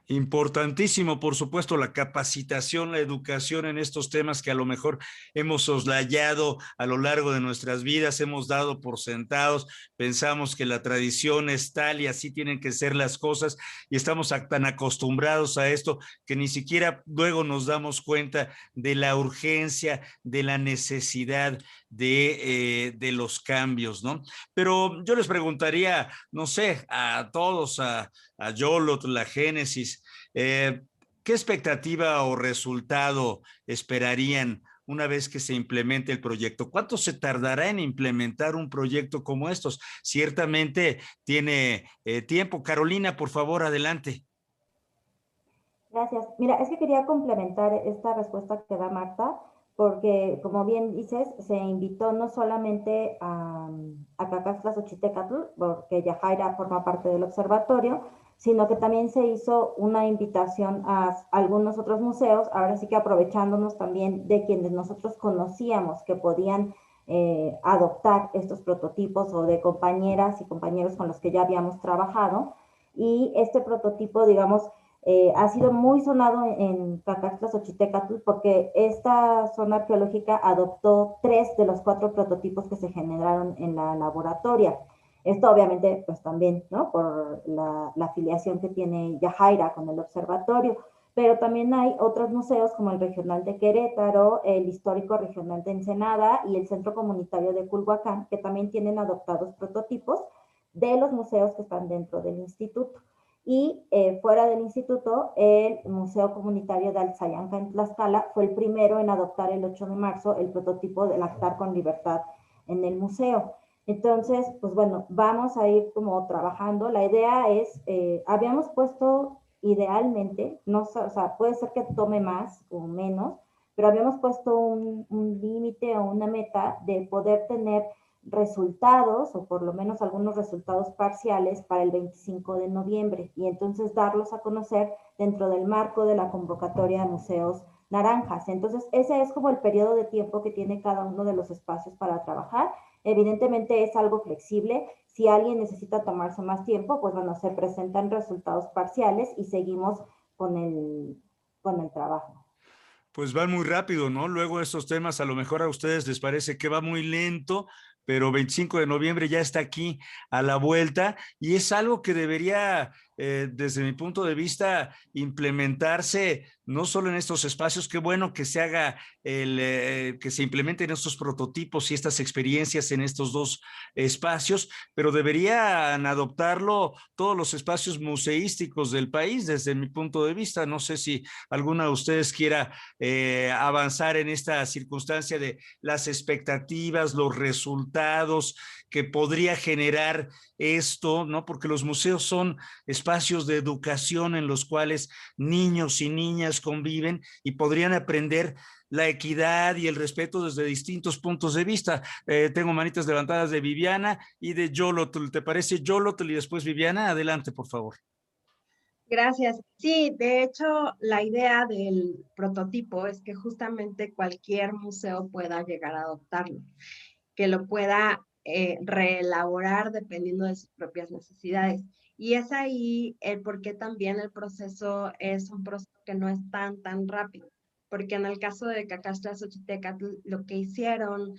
Importantísimo, por supuesto, la capacitación, la educación en estos temas que a lo mejor hemos soslayado a lo largo de nuestras vidas, hemos dado por sentados, pensamos que la tradición es tal y así tienen que ser las cosas y estamos tan acostumbrados a esto que ni siquiera luego nos damos cuenta de la urgencia, de la necesidad de los cambios, ¿no? Pero yo les preguntaría, no sé, a todos, a Yolotl, la Génesis, ¿qué expectativa o resultado esperarían una vez que se implemente el proyecto? ¿Cuánto se tardará en implementar un proyecto como estos? Ciertamente tiene tiempo. Carolina, por favor, adelante. Gracias. Mira, es que quería complementar esta respuesta que da Marta, porque como bien dices, se invitó no solamente a Cacaxtla-Xochitecatl, porque Yajaira forma parte del observatorio, sino que también se hizo una invitación a algunos otros museos, ahora sí que aprovechándonos también de quienes nosotros conocíamos que podían adoptar estos prototipos o de compañeras y compañeros con los que ya habíamos trabajado. Y este prototipo, digamos, ha sido muy sonado en Cacaxtla-Xochitecatl porque esta zona arqueológica adoptó 3 de los 4 prototipos que se generaron en la laboratoria. Esto obviamente pues también, ¿no? Por la afiliación que tiene Yajaira con el observatorio, pero también hay otros museos como el Regional de Querétaro, el Histórico Regional de Ensenada y el Centro Comunitario de Culhuacán, que también tienen adoptados prototipos de los museos que están dentro del instituto. Y fuera del instituto, el Museo Comunitario de Alzayanca en Tlaxcala fue el primero en adoptar el 8 de marzo el prototipo del Lactar con Libertad en el museo. Entonces, pues bueno, vamos a ir como trabajando. La idea es, habíamos puesto idealmente, no, o sea, puede ser que tome más o menos, pero habíamos puesto un límite o una meta de poder tener resultados, o por lo menos algunos resultados parciales para el 25 de noviembre, y entonces darlos a conocer dentro del marco de la convocatoria de museos naranjas. Entonces, ese es como el periodo de tiempo que tiene cada uno de los espacios para trabajar. Evidentemente es algo flexible. Si alguien necesita tomarse más tiempo, pues bueno, se presentan resultados parciales y seguimos con el trabajo. Pues van muy rápido, ¿no? Luego estos temas a lo mejor a ustedes les parece que va muy lento, pero 25 de noviembre ya está aquí a la vuelta y es algo que debería, desde mi punto de vista, implementarse no solo en estos espacios. Qué bueno que se haga que se implementen estos prototipos y estas experiencias en estos 2 espacios, pero deberían adoptarlo todos los espacios museísticos del país, desde mi punto de vista. No sé si alguna de ustedes quiera avanzar en esta circunstancia de las expectativas, los resultados que podría generar esto, ¿no? Porque los museos son espacios de educación en los cuales niños y niñas conviven y podrían aprender la equidad y el respeto desde distintos puntos de vista. Tengo manitas levantadas de Viviana y de Yolotl. ¿Te parece Yolotl y después Viviana? Adelante, por favor. Gracias. Sí, de hecho, la idea del prototipo es que justamente cualquier museo pueda llegar a adoptarlo, que lo pueda reelaborar dependiendo de sus propias necesidades. Y es ahí el por qué también el proceso es un proceso que no es tan rápido, porque en el caso de Cacaxtla-Xochitecatl lo que hicieron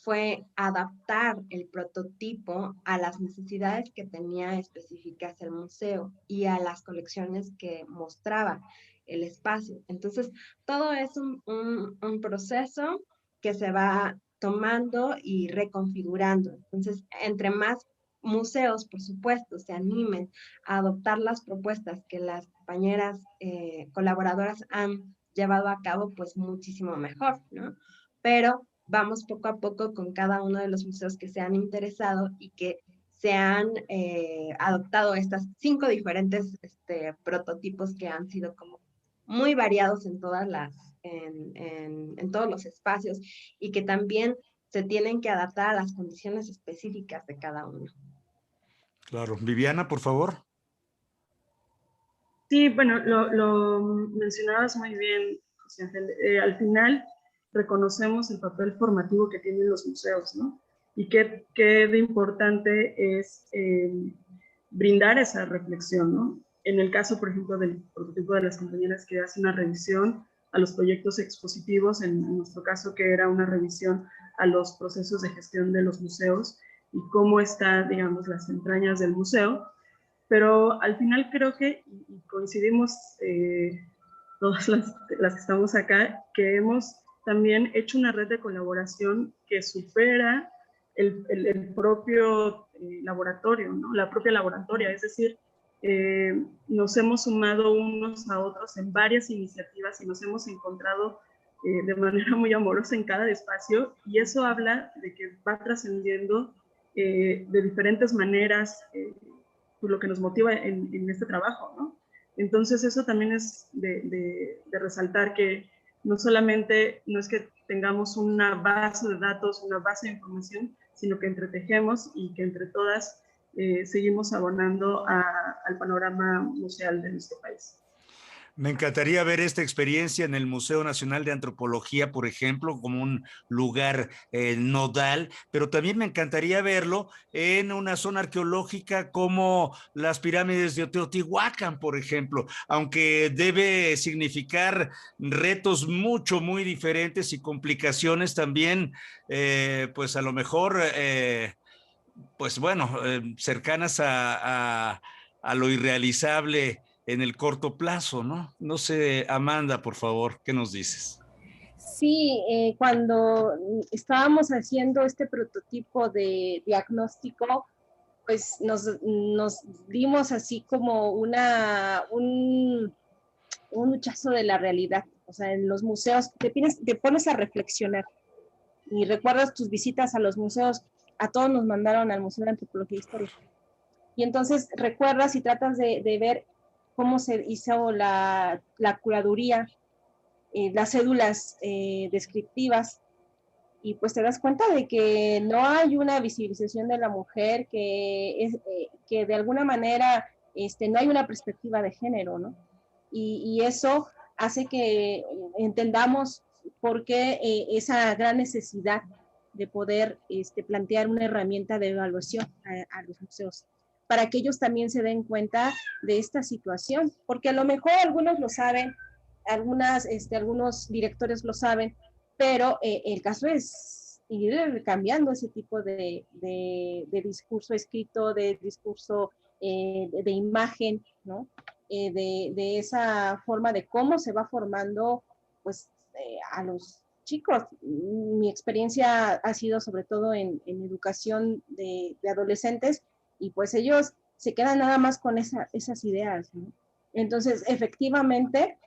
fue adaptar el prototipo a las necesidades que tenía específicas el museo y a las colecciones que mostraba el espacio. Entonces, todo es un proceso que se va tomando y reconfigurando. Entonces, entre más museos, por supuesto, se animen a adoptar las propuestas que las compañeras colaboradoras han llevado a cabo, pues muchísimo mejor, ¿no? Pero vamos poco a poco con cada uno de los museos que se han interesado y que se han adoptado estas 5 diferentes prototipos que han sido como muy variados en todas en todos los espacios y que también se tienen que adaptar a las condiciones específicas de cada uno. Claro. Viviana, por favor. Sí, bueno, lo mencionabas muy bien, José Ángel. Al final reconocemos el papel formativo que tienen los museos, ¿no? Y qué de importante es brindar esa reflexión, ¿no? En el caso, por ejemplo, del prototipo de las compañeras que hace una revisión a los proyectos expositivos, en nuestro caso que era una revisión a los procesos de gestión de los museos y cómo están, digamos, las entrañas del museo. Pero al final creo que, y coincidimos todas las que estamos acá, que hemos también hecho una red de colaboración que supera el propio laboratorio, ¿no? La propia laboratoria, es decir, nos hemos sumado unos a otros en varias iniciativas y nos hemos encontrado de manera muy amorosa en cada espacio, y eso habla de que va trascendiendo de diferentes maneras lo que nos motiva en este trabajo, ¿no? Entonces eso también es de resaltar, que no solamente no es que tengamos una base de datos, una base de información, sino que entretejemos y que entre todas seguimos abonando al panorama museal de nuestro país. Me encantaría ver esta experiencia en el Museo Nacional de Antropología, por ejemplo, como un lugar nodal, pero también me encantaría verlo en una zona arqueológica como las pirámides de Teotihuacán, por ejemplo, aunque debe significar retos muy diferentes y complicaciones también, pues a lo mejor, pues bueno, cercanas a lo irrealizable en el corto plazo, ¿no? No sé, Amanda, por favor, ¿qué nos dices? Sí, cuando estábamos haciendo este prototipo de diagnóstico, pues nos dimos así como un luchazo de la realidad. O sea, en los museos te pones a reflexionar y recuerdas tus visitas a los museos. A todos nos mandaron al Museo de Antropología e Historia. Y entonces recuerdas y tratas de ver cómo se hizo la curaduría, las cédulas descriptivas, y pues te das cuenta de que no hay una visibilización de la mujer, que de alguna manera no hay una perspectiva de género, ¿no? Y eso hace que entendamos por qué esa gran necesidad de poder plantear una herramienta de evaluación a los museos, para que ellos también se den cuenta de esta situación, porque a lo mejor algunos lo saben, algunos directores lo saben, pero el caso es ir cambiando ese tipo de discurso escrito, de discurso de imagen, ¿no? De esa forma de cómo se va formando, pues, a los chicos. Mi experiencia ha sido sobre todo en educación de adolescentes, y pues ellos se quedan nada más con esas ideas, ¿no? Entonces, efectivamente,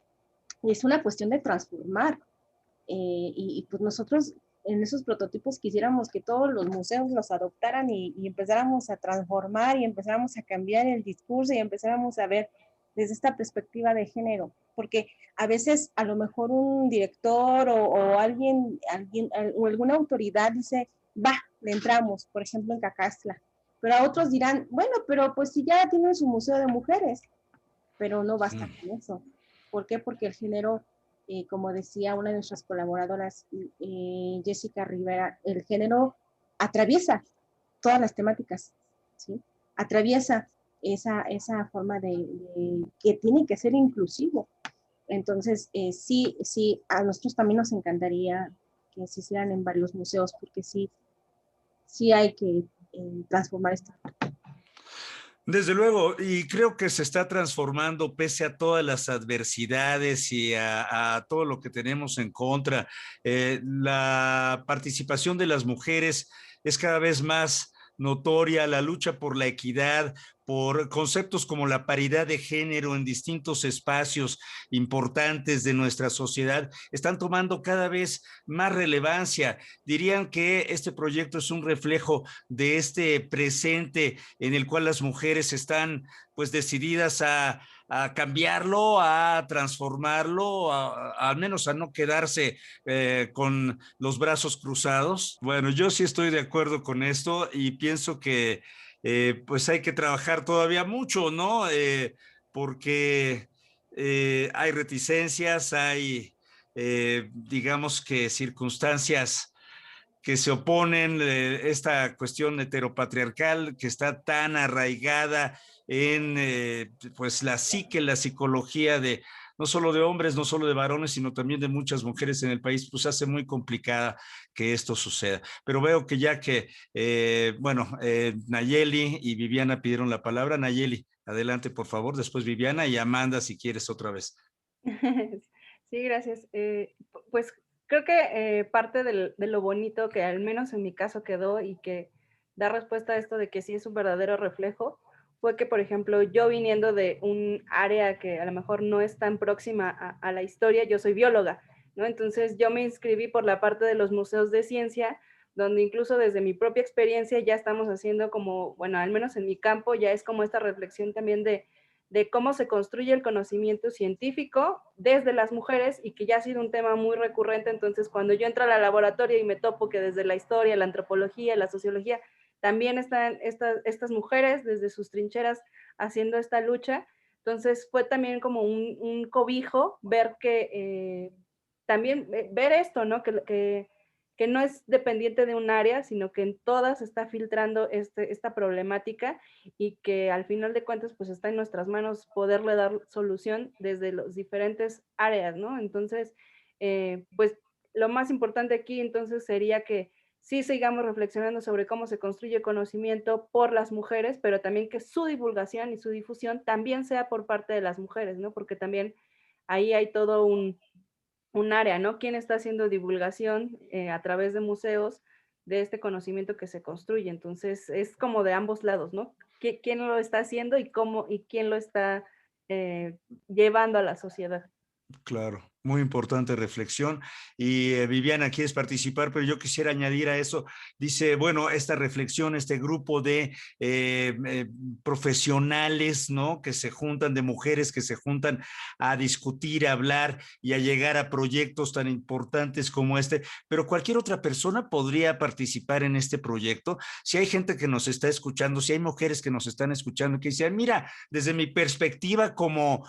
es una cuestión de transformar. Y pues nosotros en esos prototipos quisiéramos que todos los museos los adoptaran y empezáramos a transformar y empezáramos a cambiar el discurso y empezáramos a ver desde esta perspectiva de género, porque a veces a lo mejor un director o alguien o alguna autoridad dice, va, le entramos, por ejemplo en Cacastla, pero a otros dirán, bueno, pero pues si ya tienen su museo de mujeres, pero no basta con eso. ¿Por qué? Porque el género, como decía una de nuestras colaboradoras, Jessica Rivera, el género atraviesa todas las temáticas, ¿sí? Atraviesa esa forma de que tiene que ser inclusivo. Entonces, sí, a nosotros también nos encantaría que se hicieran en varios museos, porque sí hay que transformar esta parte. Desde luego, y creo que se está transformando pese a todas las adversidades y a todo lo que tenemos en contra. La participación de las mujeres es cada vez más notoria, la lucha por la equidad, por conceptos como la paridad de género en distintos espacios importantes de nuestra sociedad, están tomando cada vez más relevancia. Dirían que este proyecto es un reflejo de este presente en el cual las mujeres están pues decididas a cambiarlo, a transformarlo, al menos a no quedarse con los brazos cruzados. Bueno, yo sí estoy de acuerdo con esto y pienso que pues hay que trabajar todavía mucho, ¿no? Porque hay reticencias, hay, digamos que circunstancias que se oponen, esta cuestión heteropatriarcal que está tan arraigada en pues la psique, la psicología de no solo de hombres, no solo de varones, sino también de muchas mujeres en el país, pues hace muy complicada que esto suceda. Pero veo que ya que, Nayeli y Viviana pidieron la palabra. Nayeli, adelante, por favor, después Viviana y Amanda, si quieres otra vez. Sí, gracias. Pues creo que parte de lo bonito que al menos en mi caso quedó y que da respuesta a esto de que sí es un verdadero reflejo, fue que, por ejemplo, yo viniendo de un área que a lo mejor no es tan próxima a la historia, yo soy bióloga, ¿no? Entonces yo me inscribí por la parte de los museos de ciencia, donde incluso desde mi propia experiencia ya estamos haciendo como, bueno, al menos en mi campo ya es como esta reflexión también de cómo se construye el conocimiento científico desde las mujeres y que ya ha sido un tema muy recurrente. Entonces, cuando yo entro al laboratorio y me topo que desde la historia, la antropología, la sociología, también están estas mujeres desde sus trincheras haciendo esta lucha. Entonces, fue también como un cobijo ver que también ver esto, ¿no? Que no es dependiente de un área, sino que en todas está filtrando esta problemática y que al final de cuentas pues está en nuestras manos poderle dar solución desde los diferentes áreas, ¿no? Entonces, pues lo más importante aquí entonces sería que sí sigamos reflexionando sobre cómo se construye conocimiento por las mujeres, pero también que su divulgación y su difusión también sea por parte de las mujeres, ¿no? Porque también ahí hay todo un área, ¿no? ¿Quién está haciendo divulgación a través de museos de este conocimiento que se construye? Entonces, es como de ambos lados, ¿no? ¿Quién lo está haciendo y cómo y quién lo está llevando a la sociedad? Claro, muy importante reflexión. Y Viviana, quieres participar, pero yo quisiera añadir a eso, dice, bueno, esta reflexión, este grupo de profesionales, ¿no? Que se juntan, de mujeres que se juntan a discutir, a hablar y a llegar a proyectos tan importantes como este, pero cualquier otra persona podría participar en este proyecto. Si hay gente que nos está escuchando, si hay mujeres que nos están escuchando, que dicen, mira, desde mi perspectiva como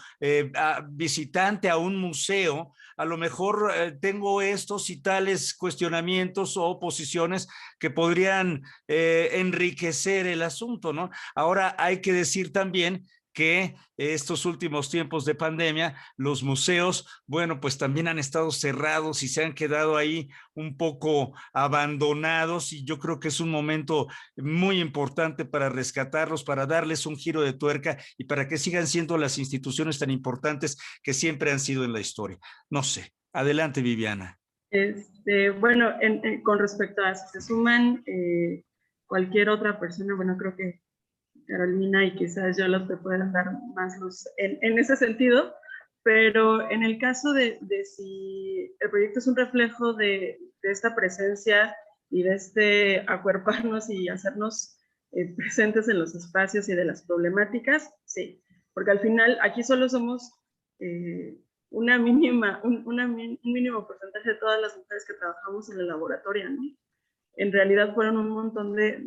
visitante a un museo, a lo mejor tengo estos y tales cuestionamientos o posiciones que podrían enriquecer el asunto, ¿no? Ahora hay que decir también que estos últimos tiempos de pandemia, los museos, bueno, pues también han estado cerrados y se han quedado ahí un poco abandonados, y yo creo que es un momento muy importante para rescatarlos, para darles un giro de tuerca y para que sigan siendo las instituciones tan importantes que siempre han sido en la historia. No sé. Adelante, Viviana. Bueno, con respecto a si se suman cualquier otra persona, bueno, creo que Carolina y quizás yo te puedan dar más luz en ese sentido, pero en el caso de si el proyecto es un reflejo de esta presencia y de este acuerparnos y hacernos presentes en los espacios y de las problemáticas, sí, porque al final aquí solo somos un mínimo porcentaje de todas las mujeres que trabajamos en el laboratorio, ¿no? En realidad fueron un montón de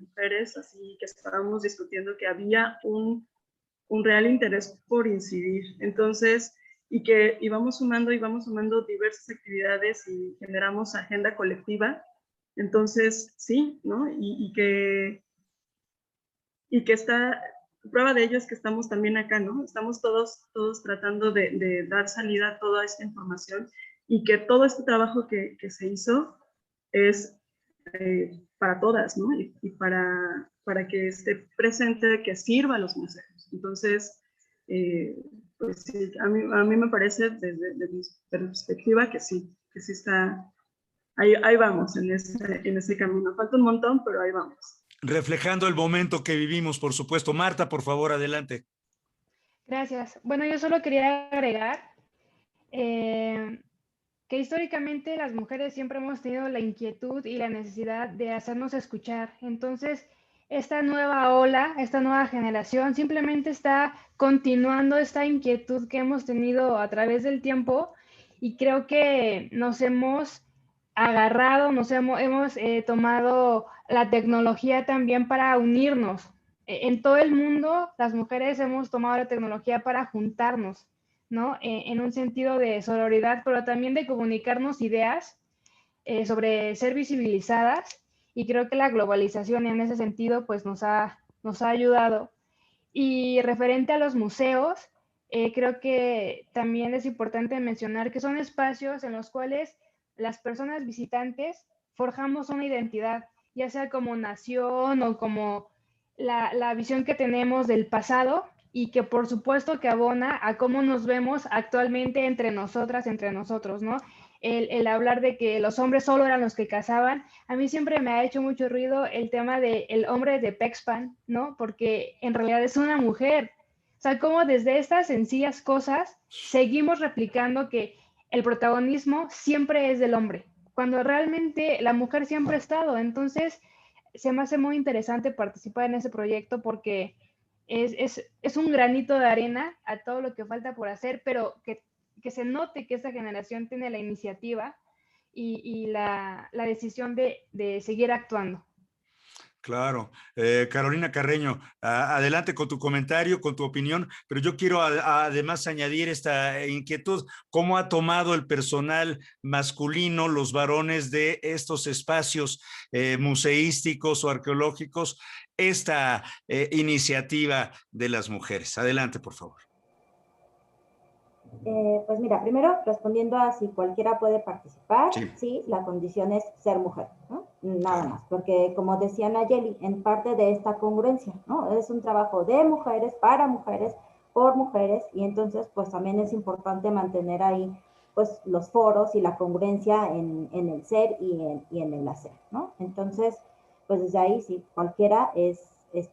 mujeres así que estábamos discutiendo que había un real interés por incidir. Entonces, y que íbamos sumando diversas actividades y generamos agenda colectiva. Entonces, sí, ¿no? Y que está, prueba de ello es que estamos también acá, ¿no? Estamos todos tratando de dar salida a toda esta información y que todo este trabajo que se hizo es para todas, ¿no? Y para que esté presente, que sirva a los museos. Entonces, pues sí, a mí me parece desde mi perspectiva que sí está, ahí vamos en ese camino. Falta un montón, pero ahí vamos. reflejando el momento que vivimos, por supuesto. Marta, por favor, adelante. Gracias. Bueno, yo solo quería agregar que históricamente las mujeres siempre hemos tenido la inquietud y la necesidad de hacernos escuchar. Entonces, esta nueva ola, esta nueva generación simplemente está continuando esta inquietud que hemos tenido a través del tiempo y creo que nos hemos agarrado, hemos tomado la tecnología también para unirnos. En todo el mundo, las mujeres hemos tomado la tecnología para juntarnos, ¿no? En un sentido de sororidad, pero también de comunicarnos ideas sobre ser visibilizadas, y creo que la globalización en ese sentido pues nos ha ayudado. Y referente a los museos, creo que también es importante mencionar que son espacios en los cuales las personas visitantes forjamos una identidad, ya sea como nación o como la visión que tenemos del pasado, y que por supuesto que abona a cómo nos vemos actualmente entre nosotras, entre nosotros, ¿no? El hablar de que los hombres solo eran los que cazaban, a mí siempre me ha hecho mucho ruido el tema del hombre de Pexpan, ¿no? Porque en realidad es una mujer. O sea, cómo desde estas sencillas cosas seguimos replicando que el protagonismo siempre es del hombre, cuando realmente la mujer siempre ha estado. Entonces, se me hace muy interesante participar en ese proyecto porque es un granito de arena a todo lo que falta por hacer, pero que se note que esta generación tiene la iniciativa y la decisión de seguir actuando. Claro. Carolina Carreño, adelante con tu comentario, con tu opinión, pero yo quiero además añadir esta inquietud. ¿Cómo ha tomado el personal masculino, los varones de estos espacios museísticos o arqueológicos, esta iniciativa de las mujeres? Adelante, por favor. Pues mira, primero respondiendo a si cualquiera puede participar, sí, la condición es ser mujer, ¿no? Nada más, porque como decía Nayeli, en parte de esta congruencia, ¿no? Es un trabajo de mujeres, para mujeres, por mujeres, y entonces pues también es importante mantener ahí pues los foros y la congruencia en el ser y en el hacer, ¿no? Entonces, pues desde ahí sí, cualquiera es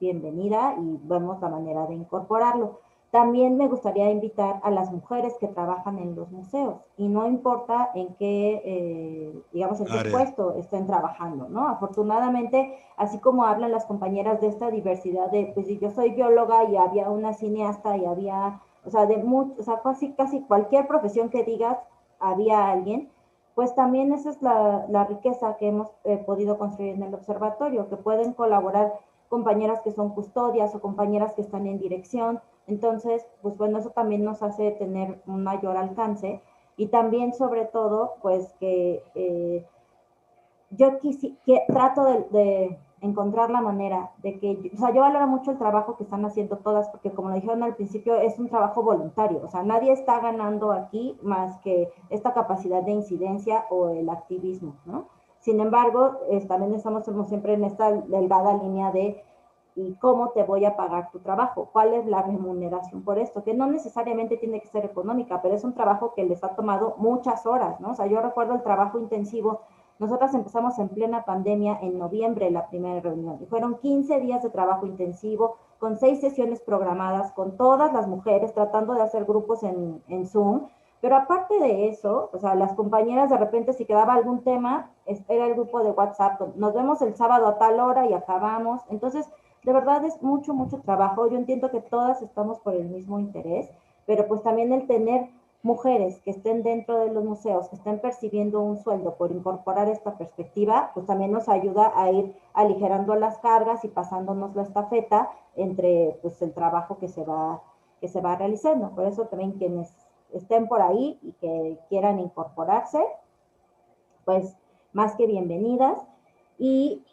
bienvenida y vemos la manera de incorporarlo. También me gustaría invitar a las mujeres que trabajan en los museos, y no importa en qué, digamos, en qué puesto estén trabajando, ¿no? Afortunadamente, así como hablan las compañeras de esta diversidad de, pues yo soy bióloga y había una cineasta y había, o sea, casi cualquier profesión que digas, había alguien, pues también esa es la riqueza que hemos podido construir en el observatorio, que pueden colaborar compañeras que son custodias o compañeras que están en dirección. Entonces, pues bueno, eso también nos hace tener un mayor alcance, y también sobre todo, pues que yo trato de encontrar la manera de que, o sea, yo valoro mucho el trabajo que están haciendo todas, porque como lo dijeron al principio, es un trabajo voluntario, o sea, nadie está ganando aquí más que esta capacidad de incidencia o el activismo, ¿no? Sin embargo, también estamos como siempre en esta delgada línea de ¿y cómo te voy a pagar tu trabajo? ¿Cuál es la remuneración por esto? Que no necesariamente tiene que ser económica, pero es un trabajo que les ha tomado muchas horas, ¿no? O sea, yo recuerdo el trabajo intensivo. Nosotras empezamos en plena pandemia en noviembre la primera reunión, y fueron 15 días de trabajo intensivo, con 6 sesiones programadas, con todas las mujeres, tratando de hacer grupos en Zoom. Pero aparte de eso, o sea, las compañeras de repente si quedaba algún tema, era el grupo de WhatsApp, nos vemos el sábado a tal hora y acabamos. Entonces, de verdad es mucho, mucho trabajo. Yo entiendo que todas estamos por el mismo interés, pero pues también el tener mujeres que estén dentro de los museos, que estén percibiendo un sueldo por incorporar esta perspectiva, pues también nos ayuda a ir aligerando las cargas y pasándonos la estafeta entre pues el trabajo que se va realizando. Por eso también quienes estén por ahí y que quieran incorporarse, pues más que bienvenidas. Y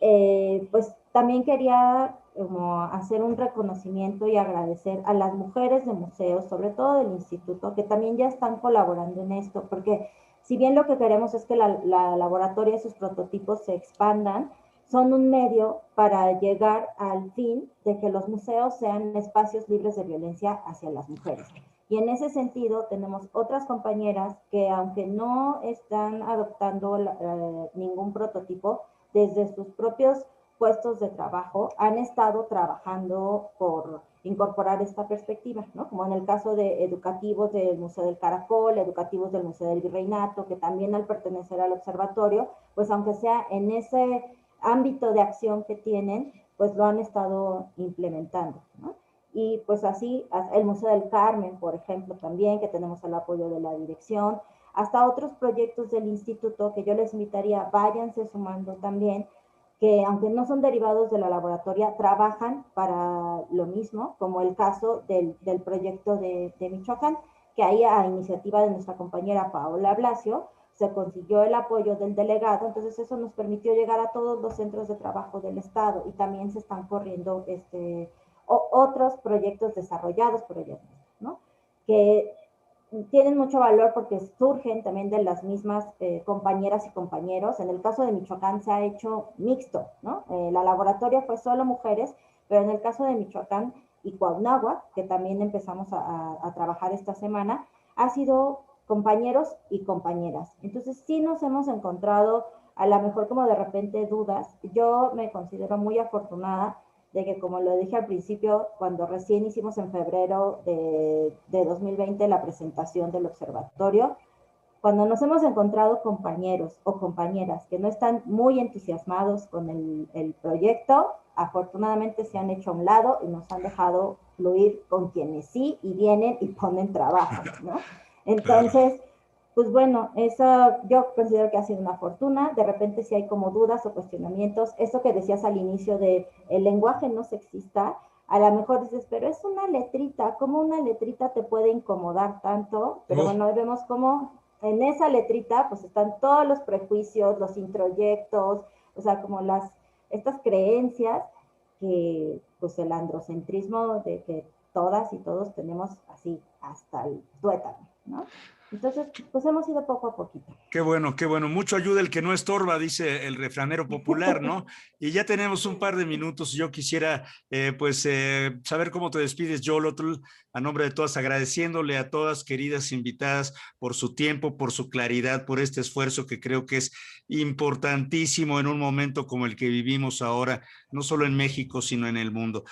pues también quería como hacer un reconocimiento y agradecer a las mujeres de museos, sobre todo del instituto, que también ya están colaborando en esto, porque si bien lo que queremos es que la laboratoria y sus prototipos se expandan, son un medio para llegar al fin de que los museos sean espacios libres de violencia hacia las mujeres. Y en ese sentido tenemos otras compañeras que, aunque no están adoptando ningún prototipo, desde sus propios puestos de trabajo han estado trabajando por incorporar esta perspectiva, ¿no? Como en el caso de educativos del Museo del Caracol, educativos del Museo del Virreinato, que también al pertenecer al observatorio, pues aunque sea en ese ámbito de acción que tienen, pues lo han estado implementando, ¿no? Y pues así, el Museo del Carmen, por ejemplo, también, que tenemos el apoyo de la dirección, hasta otros proyectos del instituto que yo les invitaría, váyanse sumando también, que aunque no son derivados de la laboratoria, trabajan para lo mismo, como el caso del proyecto de Michoacán, que ahí a iniciativa de nuestra compañera Paola Blasio, se consiguió el apoyo del delegado, entonces eso nos permitió llegar a todos los centros de trabajo del estado y también se están corriendo otros proyectos desarrollados por ellos, ¿no? Que tienen mucho valor porque surgen también de las mismas compañeras y compañeros. En el caso de Michoacán se ha hecho mixto, ¿no? La laboratoria fue solo mujeres, pero en el caso de Michoacán y Cuauhnáhuac, que también empezamos a trabajar esta semana, ha sido compañeros y compañeras. Entonces sí nos hemos encontrado a lo mejor como de repente dudas. Yo me considero muy afortunada de que, como lo dije al principio, cuando recién hicimos en febrero de 2020 la presentación del observatorio, cuando nos hemos encontrado compañeros o compañeras que no están muy entusiasmados con el proyecto, afortunadamente se han hecho a un lado y nos han dejado fluir con quienes sí y vienen y ponen trabajo, ¿no? Entonces, pues bueno, eso yo considero que ha sido una fortuna. De repente si hay como dudas o cuestionamientos, eso que decías al inicio de el lenguaje no sexista, a lo mejor dices, pero es una letrita, ¿cómo una letrita te puede incomodar tanto? Pero bueno, vemos cómo en esa letrita pues están todos los prejuicios, los introyectos, o sea, como estas creencias que pues el androcentrismo de que todas y todos tenemos así hasta el tuétano, ¿no? Entonces, pues hemos ido poco a poquito. Qué bueno, qué bueno. Mucho ayuda el que no estorba, dice el refranero popular, ¿no? Y ya tenemos un par de minutos. Yo quisiera, saber cómo te despides, Yolotl, a nombre de todas, agradeciéndole a todas, queridas invitadas, por su tiempo, por su claridad, por este esfuerzo que creo que es importantísimo en un momento como el que vivimos ahora, no solo en México, sino en el mundo.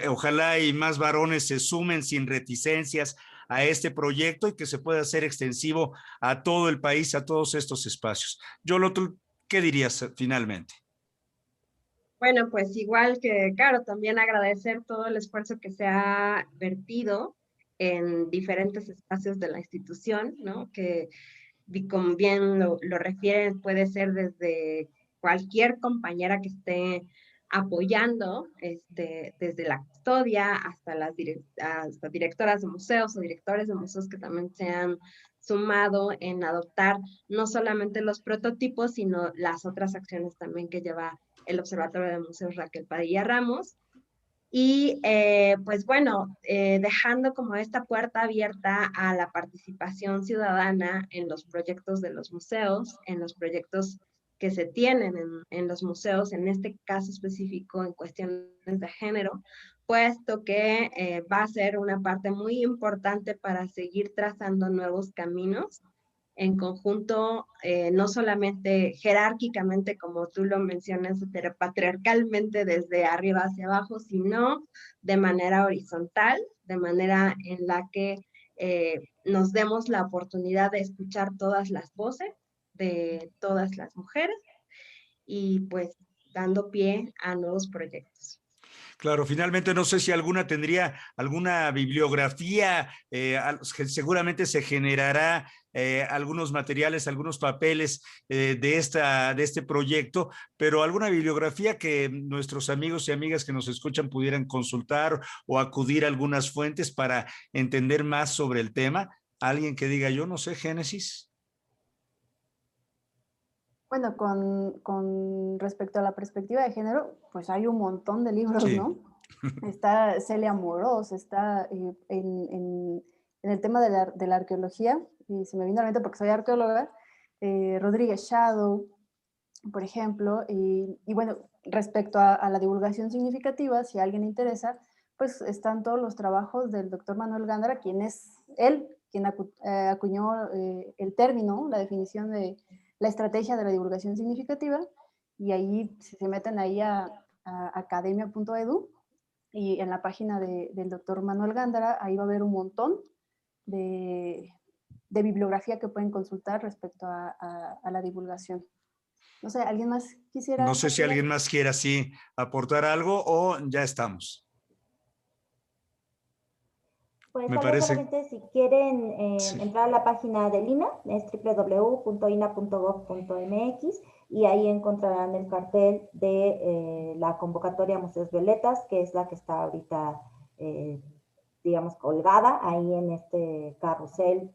Ojalá y más varones se sumen sin reticencias a este proyecto y que se pueda hacer extensivo a todo el país, a todos estos espacios. Yolotl, ¿qué dirías finalmente? Bueno, pues igual que, claro, también agradecer todo el esfuerzo que se ha vertido en diferentes espacios de la institución, ¿no? Que, como bien lo refieren, puede ser desde cualquier compañera que esté apoyando, desde la custodia hasta hasta directoras de museos o directores de museos que también se han sumado en adoptar no solamente los prototipos, sino las otras acciones también que lleva el Observatorio de Museos Raquel Padilla Ramos. Y pues bueno, dejando como esta puerta abierta a la participación ciudadana en los proyectos de los museos, en los proyectos que se tienen en los museos, en este caso específico en cuestiones de género, puesto que va a ser una parte muy importante para seguir trazando nuevos caminos en conjunto, no solamente jerárquicamente, como tú lo mencionas, patriarcalmente desde arriba hacia abajo, sino de manera horizontal, de manera en la que nos demos la oportunidad de escuchar todas las voces de todas las mujeres y pues dando pie a nuevos proyectos. Claro, finalmente no sé si alguna tendría alguna bibliografía, seguramente se generará algunos materiales, algunos papeles de este proyecto, pero alguna bibliografía que nuestros amigos y amigas que nos escuchan pudieran consultar o acudir a algunas fuentes para entender más sobre el tema. Alguien que diga, yo no sé, Génesis. Bueno, con respecto a la perspectiva de género, pues hay un montón de libros, sí, ¿no? Está Celia Amorós, está en el tema de la arqueología, y se me vino a la mente porque soy arqueóloga, Rodríguez Shadow, por ejemplo, y bueno, respecto a la divulgación significativa, si a alguien le interesa, pues están todos los trabajos del doctor Manuel Gándara, quien acuñó el término, la definición de la estrategia de la divulgación significativa, y ahí, si se meten ahí a academia.edu, y en la página del doctor Manuel Gándara, ahí va a haber un montón de bibliografía que pueden consultar respecto a la divulgación. No sé, ¿alguien más quisiera? No sé si alguien más quiera así aportar algo o ya estamos. Pues Me tal vez parece. solamente si quieren entrar a la página del INA, es www.ina.gov.mx, y ahí encontrarán el cartel de la convocatoria Museos Violetas, que es la que está ahorita, digamos, colgada ahí en este carrusel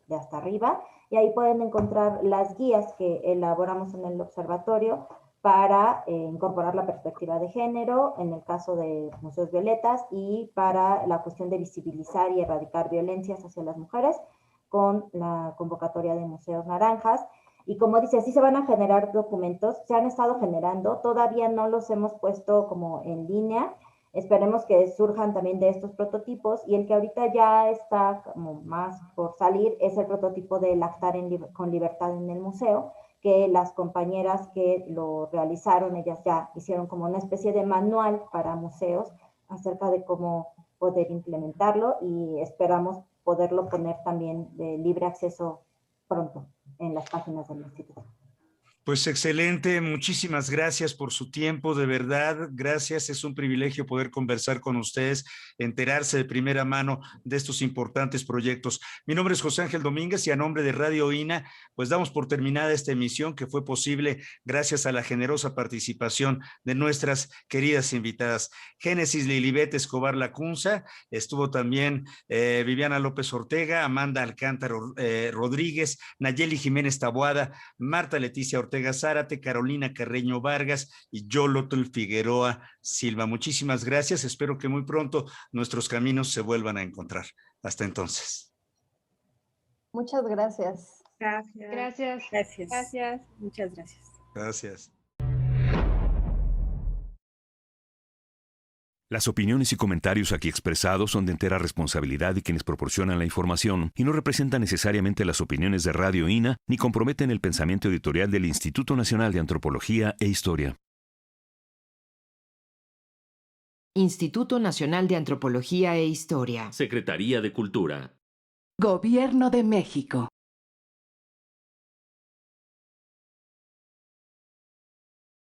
de hasta arriba, y ahí pueden encontrar las guías que elaboramos en el observatorio para incorporar la perspectiva de género, en el caso de Museos Violetas, y para la cuestión de visibilizar y erradicar violencias hacia las mujeres, con la convocatoria de Museos Naranjas. Y como dice, sí se van a generar documentos, se han estado generando, todavía no los hemos puesto como en línea, esperemos que surjan también de estos prototipos, y el que ahorita ya está como más por salir es el prototipo de lactar con libertad en el museo, que las compañeras que lo realizaron, ellas ya hicieron como una especie de manual para museos acerca de cómo poder implementarlo, y esperamos poderlo poner también de libre acceso pronto en las páginas del instituto. Pues excelente, muchísimas gracias por su tiempo, de verdad, gracias, es un privilegio poder conversar con ustedes, enterarse de primera mano de estos importantes proyectos. Mi nombre es José Ángel Domínguez y a nombre de Radio INA, pues damos por terminada esta emisión que fue posible gracias a la generosa participación de nuestras queridas invitadas. Génesis Lilibet Escobar Lacunza, estuvo también Viviana López Ortega, Amanda Alcántara Rodríguez, Nayeli Jiménez Taboada, Marta Leticia Ortega Zárate, Carolina Carreño Vargas y Yolotl Figueroa Silva. Muchísimas gracias. Espero que muy pronto nuestros caminos se vuelvan a encontrar. Hasta entonces. Muchas gracias. Gracias. Gracias. Gracias. Gracias. Muchas gracias. Gracias. Las opiniones y comentarios aquí expresados son de entera responsabilidad de quienes proporcionan la información y no representan necesariamente las opiniones de Radio INA ni comprometen el pensamiento editorial del Instituto Nacional de Antropología e Historia. Instituto Nacional de Antropología e Historia. Secretaría de Cultura. Gobierno de México.